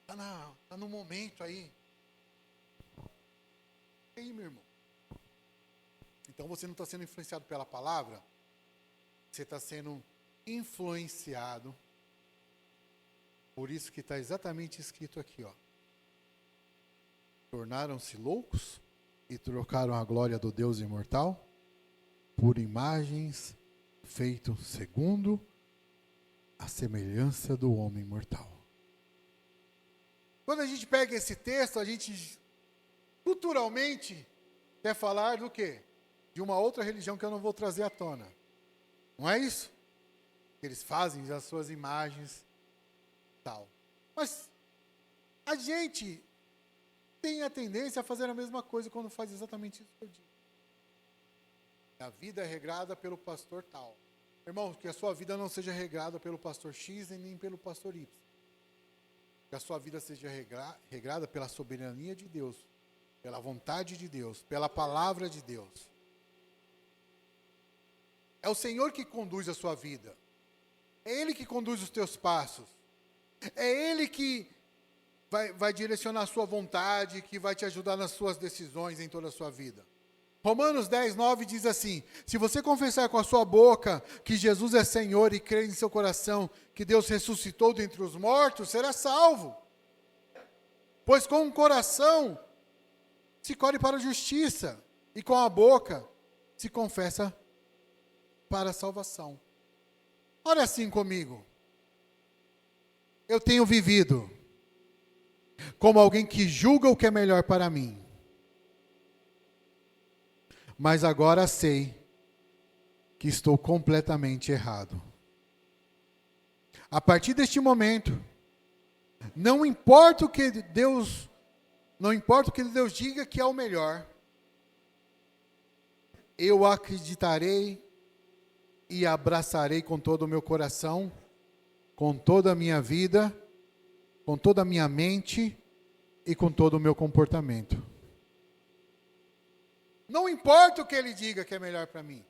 Tá no momento aí. E aí, meu irmão? Então você não está sendo influenciado pela palavra, você está sendo influenciado. Por isso que está exatamente escrito aqui, ó. Tornaram-se loucos e trocaram a glória do Deus imortal por imagens feitas segundo a semelhança do homem mortal. Quando a gente pega esse texto, a gente culturalmente quer falar do quê? De uma outra religião que eu não vou trazer à tona. Não é isso? Eles fazem as suas imagens, tal. Mas a gente tem a tendência a fazer a mesma coisa quando faz exatamente isso que eu digo. A vida é regrada pelo pastor tal. Irmão, que a sua vida não seja regrada pelo pastor X e nem pelo pastor Y. Que a sua vida seja regrada pela soberania de Deus, pela vontade de Deus, pela palavra de Deus. É o Senhor que conduz a sua vida. É Ele que conduz os teus passos. É Ele que vai direcionar a sua vontade, que vai te ajudar nas suas decisões em toda a sua vida. Romanos 10, 9 diz assim: se você confessar com a sua boca que Jesus é Senhor e crer em seu coração que Deus ressuscitou dentre os mortos, será salvo. Pois com o coração se colhe para a justiça, e com a boca se confessa para a salvação. Olha assim comigo. Eu tenho vivido como alguém que julga o que é melhor para mim. Mas agora sei que estou completamente errado. A partir deste momento, não importa o que Deus diga que é o melhor, eu acreditarei e abraçarei com todo o meu coração, com toda a minha vida, com toda a minha mente e com todo o meu comportamento. Não importa o que ele diga que é melhor para mim.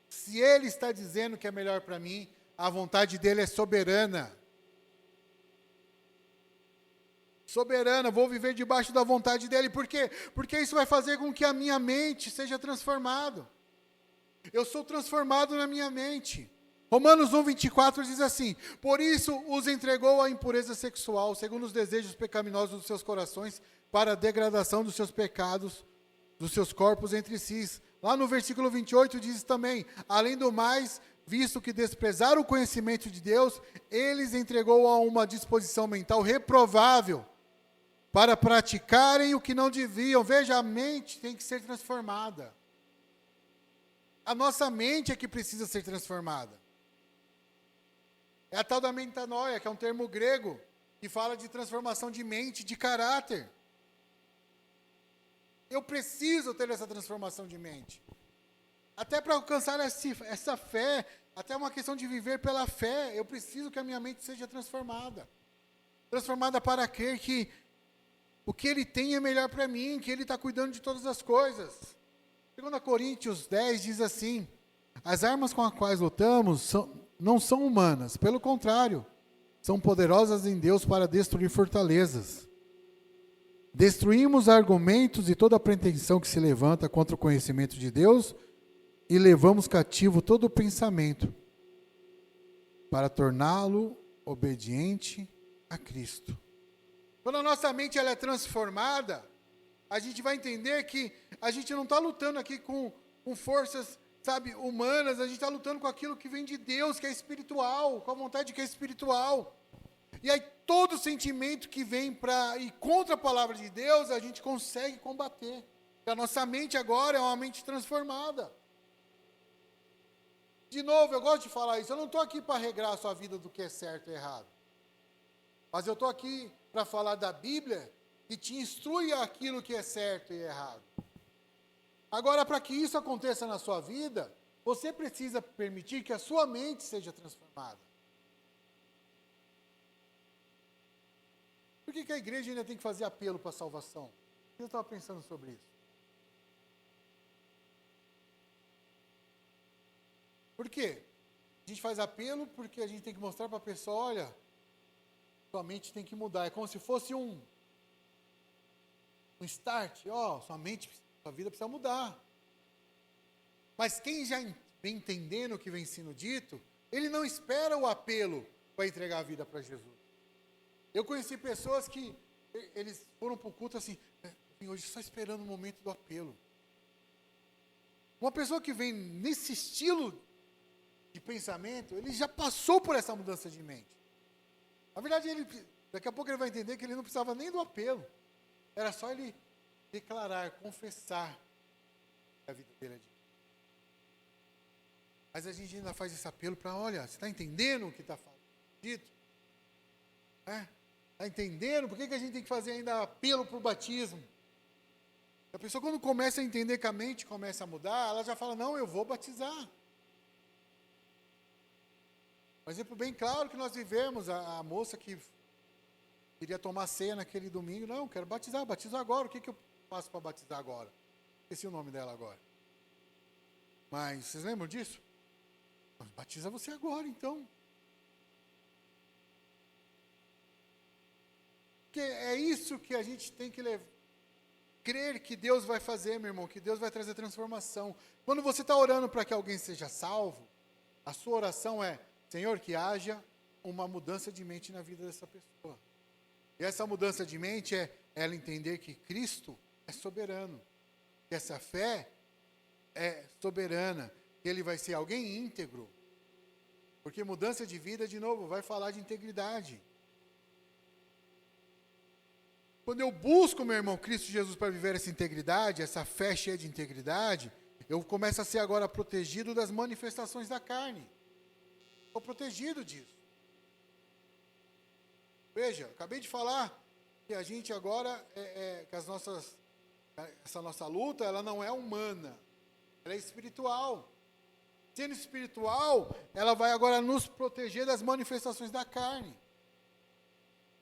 Se ele está dizendo que é melhor para mim, a vontade dele é soberana. Soberana, vou viver debaixo da vontade dele. Por quê? Porque isso vai fazer com que a minha mente seja transformada. Eu sou transformado na minha mente. Romanos 1, 24 diz assim: por isso os entregou à impureza sexual, segundo os desejos pecaminosos dos seus corações, para a degradação dos seus pecados, dos seus corpos entre si. Lá no versículo 28 diz também: além do mais, visto que desprezaram o conhecimento de Deus, eles entregou a uma disposição mental reprovável, para praticarem o que não deviam. Veja, a mente tem que ser transformada. A nossa mente é que precisa ser transformada. É a tal da metanoia, que é um termo grego, que fala de transformação de mente, de caráter. Eu preciso ter essa transformação de mente. Até para alcançar essa fé, até uma questão de viver pela fé, eu preciso que a minha mente seja transformada. Transformada para crer que o que Ele tem é melhor para mim, que Ele está cuidando de todas as coisas. 2 Coríntios 10 diz assim: as armas com as quais lutamos não são humanas, pelo contrário, são poderosas em Deus para destruir fortalezas. Destruímos argumentos e toda pretensão que se levanta contra o conhecimento de Deus e levamos cativo todo o pensamento para torná-lo obediente a Cristo. Quando a nossa mente ela é transformada, a gente vai entender que a gente não está lutando aqui com forças, humanas, a gente está lutando com aquilo que vem de Deus, que é espiritual, com a vontade que é espiritual. E aí todo sentimento que vem para ir contra a palavra de Deus, a gente consegue combater. Porque a nossa mente agora é uma mente transformada. De novo, eu gosto de falar isso, eu não estou aqui para regrar a sua vida do que é certo e errado. Mas eu estou aqui para falar da Bíblia que te instrui aquilo que é certo e errado. Agora, para que isso aconteça na sua vida, você precisa permitir que a sua mente seja transformada. Por que a igreja ainda tem que fazer apelo para a salvação? Eu estava pensando sobre isso. Por quê? A gente faz apelo porque a gente tem que mostrar para a pessoa: olha, sua mente tem que mudar. É como se fosse um start. Sua mente, sua vida precisa mudar. Mas quem já vem entendendo o que vem sendo dito, ele não espera o apelo para entregar a vida para Jesus. Eu conheci pessoas que eles foram para o culto assim: hoje só esperando o momento do apelo. Uma pessoa que vem nesse estilo de pensamento, ele já passou por essa mudança de mente. Na verdade, ele Daqui a pouco ele vai entender que ele não precisava nem do apelo. Era só ele declarar, confessar que a vida dele é de Deus. Mas a gente ainda faz esse apelo para, olha, você está entendendo o que está dito? Está entendendo? Por que a gente tem que fazer ainda apelo para o batismo? A pessoa, quando começa a entender que a mente começa a mudar, ela já fala, não, eu vou batizar. Um exemplo bem claro que nós vivemos, a moça que queria tomar ceia naquele domingo, não, quero batizar, batizo agora, o que eu faço para batizar agora? Esqueci o nome dela agora. Mas, vocês lembram disso? Batiza você agora, então. Porque é isso que a gente tem que crer que Deus vai fazer, meu irmão, que Deus vai trazer transformação. Quando você está orando para que alguém seja salvo, a sua oração é, Senhor, que haja uma mudança de mente na vida dessa pessoa. E essa mudança de mente é ela entender que Cristo é soberano, que essa fé é soberana, que ele vai ser alguém íntegro. Porque mudança de vida, de novo, vai falar de integridade. Quando eu busco, meu irmão, Cristo Jesus para viver essa integridade, essa fé cheia de integridade, eu começo a ser agora protegido das manifestações da carne. Estou protegido disso. Veja, acabei de falar que a gente agora, que essa nossa luta, ela não é humana, ela é espiritual. Sendo espiritual, ela vai agora nos proteger das manifestações da carne.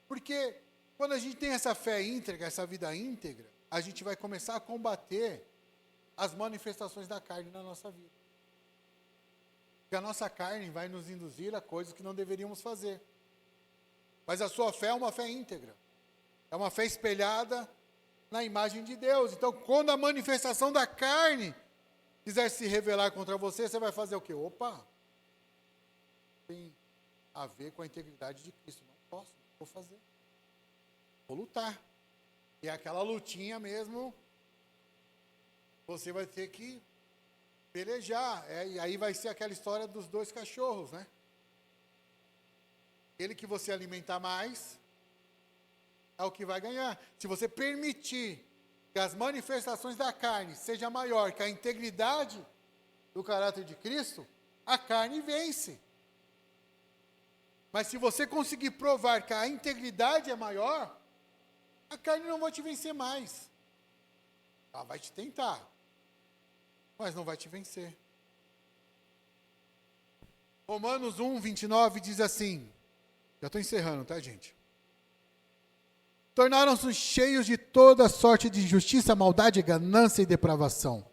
Porque quando a gente tem essa fé íntegra, essa vida íntegra, a gente vai começar a combater as manifestações da carne na nossa vida. Porque a nossa carne vai nos induzir a coisas que não deveríamos fazer. Mas a sua fé é uma fé íntegra. É uma fé espelhada na imagem de Deus. Então, quando a manifestação da carne quiser se revelar contra você, você vai fazer o quê? Opa! Tem a ver com a integridade de Cristo. Não posso, não vou fazer. Vou lutar. E aquela lutinha mesmo, você vai ter que pelejar. E aí vai ser aquela história dos 2 cachorros, né? Aquele que você alimentar mais é o que vai ganhar. Se você permitir que as manifestações da carne sejam maior que a integridade do caráter de Cristo, a carne vence. Mas se você conseguir provar que a integridade é maior, a carne não vai te vencer mais. Ela vai te tentar, mas não vai te vencer. Romanos 1, 29 diz assim, já estou encerrando, tá, gente? Tornaram-se cheios de toda sorte de injustiça, maldade, ganância e depravação.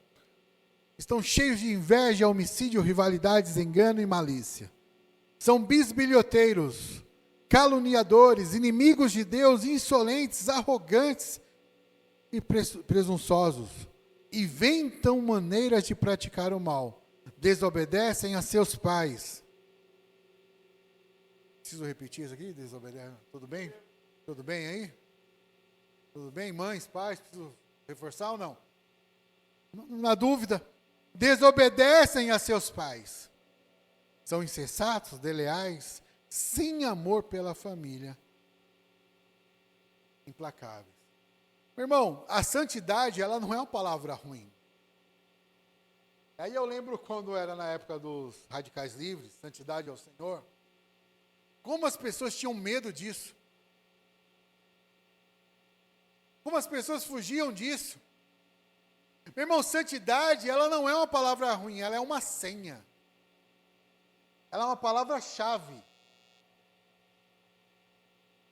Estão cheios de inveja, homicídio, rivalidades, engano e malícia. São bisbilhoteiros, caluniadores, inimigos de Deus, insolentes, arrogantes e presunçosos. Inventam maneiras de praticar o mal. Desobedecem a seus pais. Preciso repetir isso aqui? Desobedecem. Tudo bem? Tudo bem aí? Tudo bem, mães, pais? Preciso reforçar ou não? Na dúvida. Desobedecem a seus pais. São insensatos, desleais, sem amor pela família. Implacáveis. Meu irmão, a santidade, ela não é uma palavra ruim. Aí eu lembro quando era na época dos radicais livres, santidade ao Senhor, como as pessoas tinham medo disso. Como as pessoas fugiam disso. Meu irmão, santidade, ela não é uma palavra ruim, ela é uma senha. Ela é uma palavra-chave.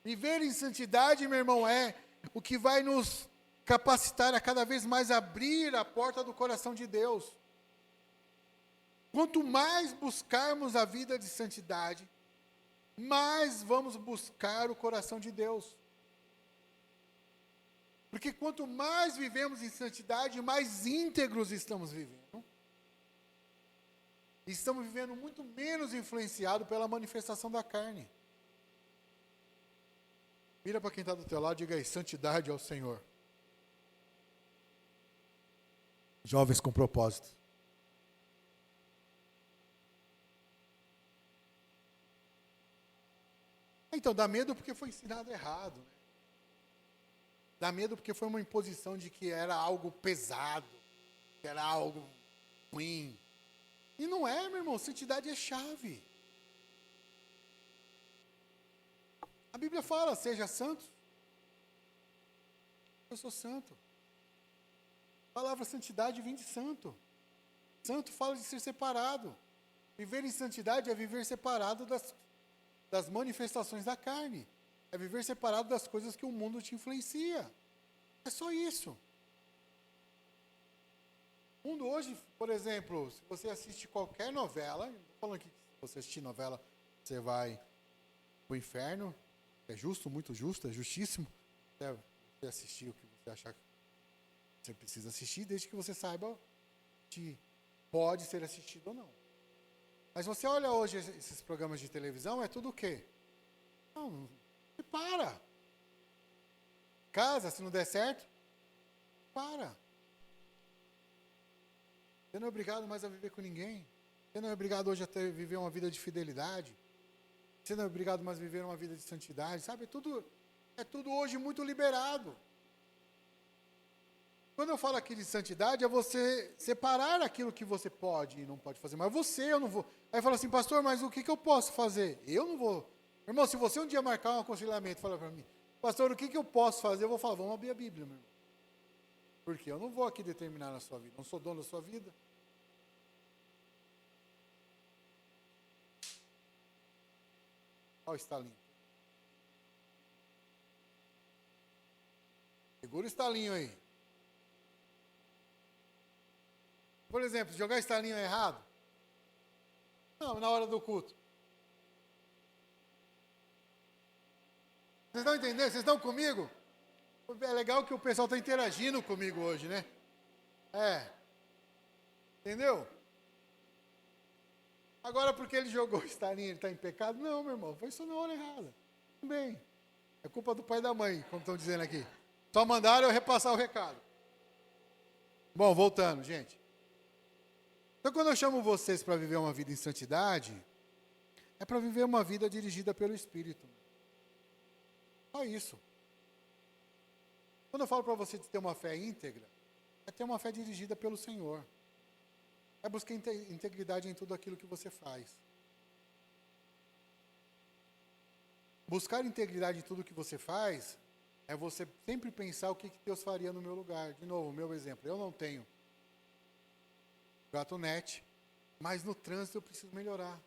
Viver em santidade, meu irmão, é o que vai nos capacitar a cada vez mais abrir a porta do coração de Deus. Quanto mais buscarmos a vida de santidade, mais vamos buscar o coração de Deus. Porque quanto mais vivemos em santidade, mais íntegros estamos vivendo. E estamos vivendo muito menos influenciados pela manifestação da carne. Vira para quem está do teu lado e diga aí, santidade ao Senhor. Jovens com propósito. Então, dá medo porque foi ensinado errado. Né? Dá medo porque foi uma imposição de que era algo pesado, que era algo ruim. E não é, meu irmão, santidade é chave. A Bíblia fala, seja santo. Eu sou santo. A palavra santidade vem de santo. Santo fala de ser separado. Viver em santidade é viver separado das manifestações da carne. É viver separado das coisas que o mundo te influencia. É só isso. O mundo hoje, por exemplo, se você assiste qualquer novela, não estou falando que se você assistir novela, você vai para o inferno. É justo, muito justo, é justíssimo. Você assistir o que você achar que você precisa assistir, desde que você saiba que pode ser assistido ou não. Mas você olha hoje esses programas de televisão, é tudo o quê? Não, você para. Casa, se não der certo, para. Você não é obrigado mais a viver com ninguém. Você não é obrigado hoje a viver uma vida de fidelidade. Você não é obrigado mais a viver uma vida de santidade. Sabe, é tudo hoje muito liberado. Quando eu falo aqui de santidade, é você separar aquilo que você pode e não pode fazer. Mas eu não vou. Aí fala assim, pastor, mas o que eu posso fazer? Eu não vou. Irmão, se você um dia marcar um aconselhamento e falar para mim, pastor, o que eu posso fazer? Eu vou falar, vamos abrir a Bíblia, meu irmão. Porque eu não vou aqui determinar na sua vida. Não sou dono da sua vida. Olha o estalinho. Segura o estalinho aí. Por exemplo, jogar estalinho é errado? Não, na hora do culto. Vocês estão entendendo? Vocês estão comigo? É legal que o pessoal está interagindo comigo hoje, né? Entendeu? Agora, porque ele jogou o estalinho, ele está em pecado? Não, meu irmão, foi só na hora errada. Tudo bem. É culpa do pai e da mãe, como estão dizendo aqui. Só mandaram eu repassar o recado. Bom, voltando, gente. Então, quando eu chamo vocês para viver uma vida em santidade, é para viver uma vida dirigida pelo Espírito. Só isso. Quando eu falo para você de ter uma fé íntegra, é ter uma fé dirigida pelo Senhor. É buscar integridade em tudo aquilo que você faz. Buscar integridade em tudo que você faz é você sempre pensar o que Deus faria no meu lugar. De novo, o meu exemplo. Eu não tenho gatonete, mas no trânsito eu preciso melhorar.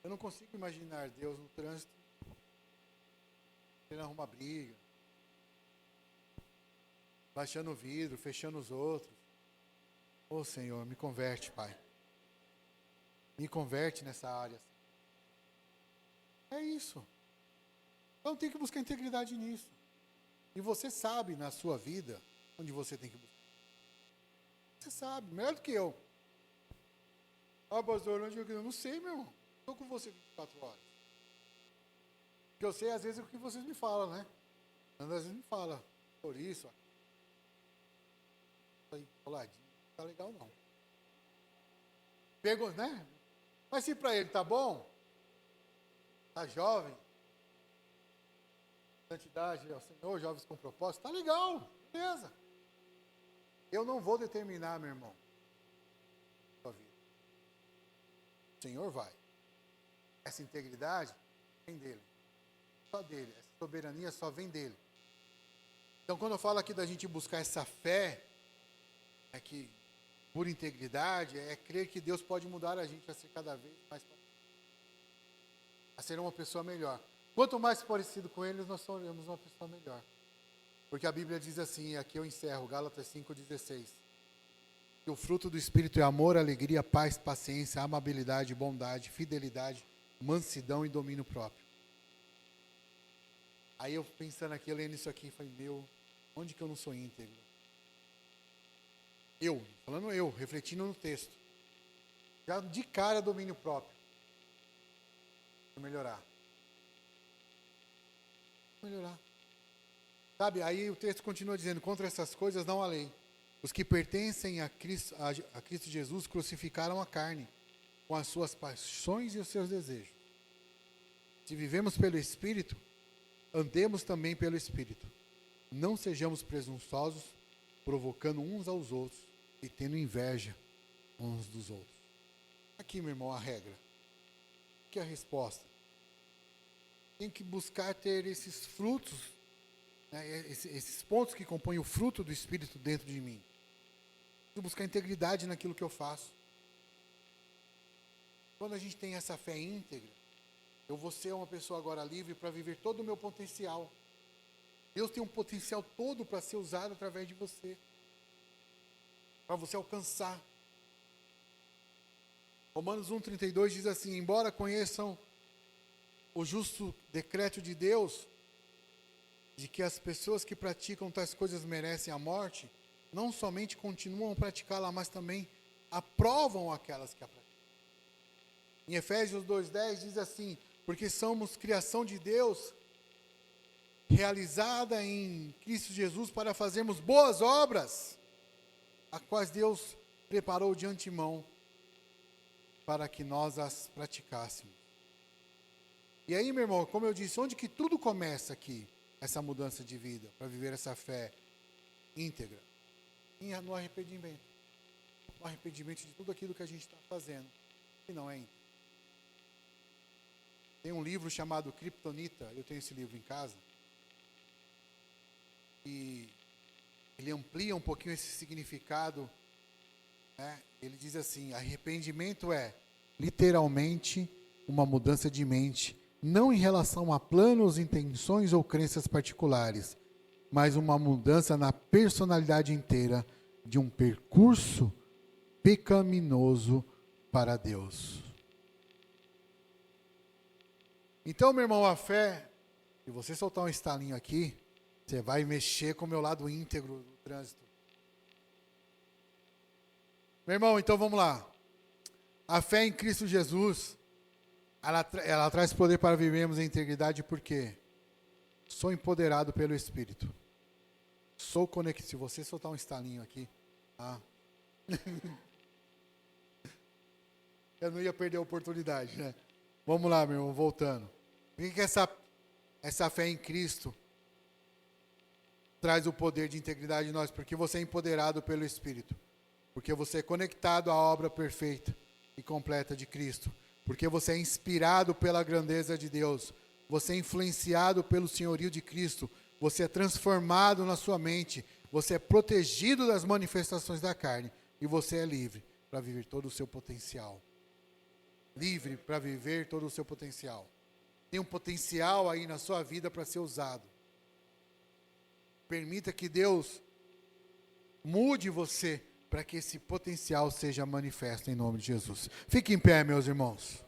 Eu não consigo imaginar Deus no trânsito querendo arrumar briga, baixando o vidro, fechando os outros. Ô Senhor, me converte, Pai. Me converte nessa área. É isso. Então tem que buscar integridade nisso. E você sabe na sua vida onde você tem que buscar. Você sabe, melhor do que eu. Ah, pastor, onde eu não sei, meu irmão. Estou com você 24 horas. Porque eu sei, às vezes, o que vocês me falam, né? Às vezes me fala, por isso, ó. Aí, coladinho. Não tá legal, não. Pegou, né? Mas se para ele tá bom, tá jovem, santidade ao Senhor, jovens com propósito, tá legal, beleza. Eu não vou determinar, meu irmão, a sua vida. O Senhor vai. Essa integridade vem dele. Só dele. Essa soberania só vem dele. Então, quando eu falo aqui da gente buscar essa fé, é que por integridade, é crer que Deus pode mudar a gente a ser cada vez mais, a ser uma pessoa melhor. Quanto mais parecido com Ele, nós seremos uma pessoa melhor. Porque a Bíblia diz assim, aqui eu encerro, Gálatas 5,16, que o fruto do Espírito é amor, alegria, paz, paciência, amabilidade, bondade, fidelidade, mansidão e domínio próprio. Aí eu pensando aqui, lendo isso aqui, falei, onde que eu não sou íntegro? Falando eu, refletindo no texto. Já de cara, domínio próprio. Vou melhorar. Sabe, aí o texto continua dizendo, contra essas coisas não há lei. Os que pertencem a Cristo Jesus crucificaram a carne, com as suas paixões e os seus desejos. Se vivemos pelo Espírito, andemos também pelo Espírito. Não sejamos presunçosos, provocando uns aos outros e tendo inveja uns dos outros. Aqui, meu irmão, a regra. Aqui é a resposta. Tem que buscar ter esses frutos, né, esses pontos que compõem o fruto do Espírito dentro de mim. Preciso buscar integridade naquilo que eu faço. Quando a gente tem essa fé íntegra, eu vou ser uma pessoa agora livre para viver todo o meu potencial. Deus tem um potencial todo para ser usado através de você. Para você alcançar. Romanos 1,32 diz assim: embora conheçam o justo decreto de Deus, de que as pessoas que praticam tais coisas merecem a morte, não somente continuam a praticá-la, mas também aprovam aquelas que a praticam. Em Efésios 2,10 diz assim: porque somos criação de Deus, realizada em Cristo Jesus para fazermos boas obras, as quais Deus preparou de antemão para que nós as praticássemos. E aí, meu irmão, como eu disse, onde que tudo começa aqui, essa mudança de vida, para viver essa fé íntegra? No arrependimento. No arrependimento de tudo aquilo que a gente está fazendo, que não é íntegro. Tem um livro chamado Kryptonita, eu tenho esse livro em casa, e ele amplia um pouquinho esse significado, né? Ele diz assim: arrependimento é, literalmente, uma mudança de mente, não em relação a planos, intenções ou crenças particulares, mas uma mudança na personalidade inteira de um percurso pecaminoso para Deus. Então, meu irmão, a fé, se você soltar um estalinho aqui, você vai mexer com o meu lado íntegro do trânsito. Meu irmão, então vamos lá. A fé em Cristo Jesus, ela traz poder para vivermos em integridade, porque sou empoderado pelo Espírito. Sou conectado. Se você soltar um estalinho aqui, eu não ia perder a oportunidade, né? Vamos lá, meu irmão, voltando. Por que essa fé em Cristo traz o poder de integridade em nós? Porque você é empoderado pelo Espírito. Porque você é conectado à obra perfeita e completa de Cristo. Porque você é inspirado pela grandeza de Deus. Você é influenciado pelo senhorio de Cristo. Você é transformado na sua mente. Você é protegido das manifestações da carne. E você é livre para viver todo o seu potencial. Livre para viver todo o seu potencial. Tem um potencial aí na sua vida para ser usado. Permita que Deus mude você para que esse potencial seja manifesto em nome de Jesus. Fique em pé, meus irmãos.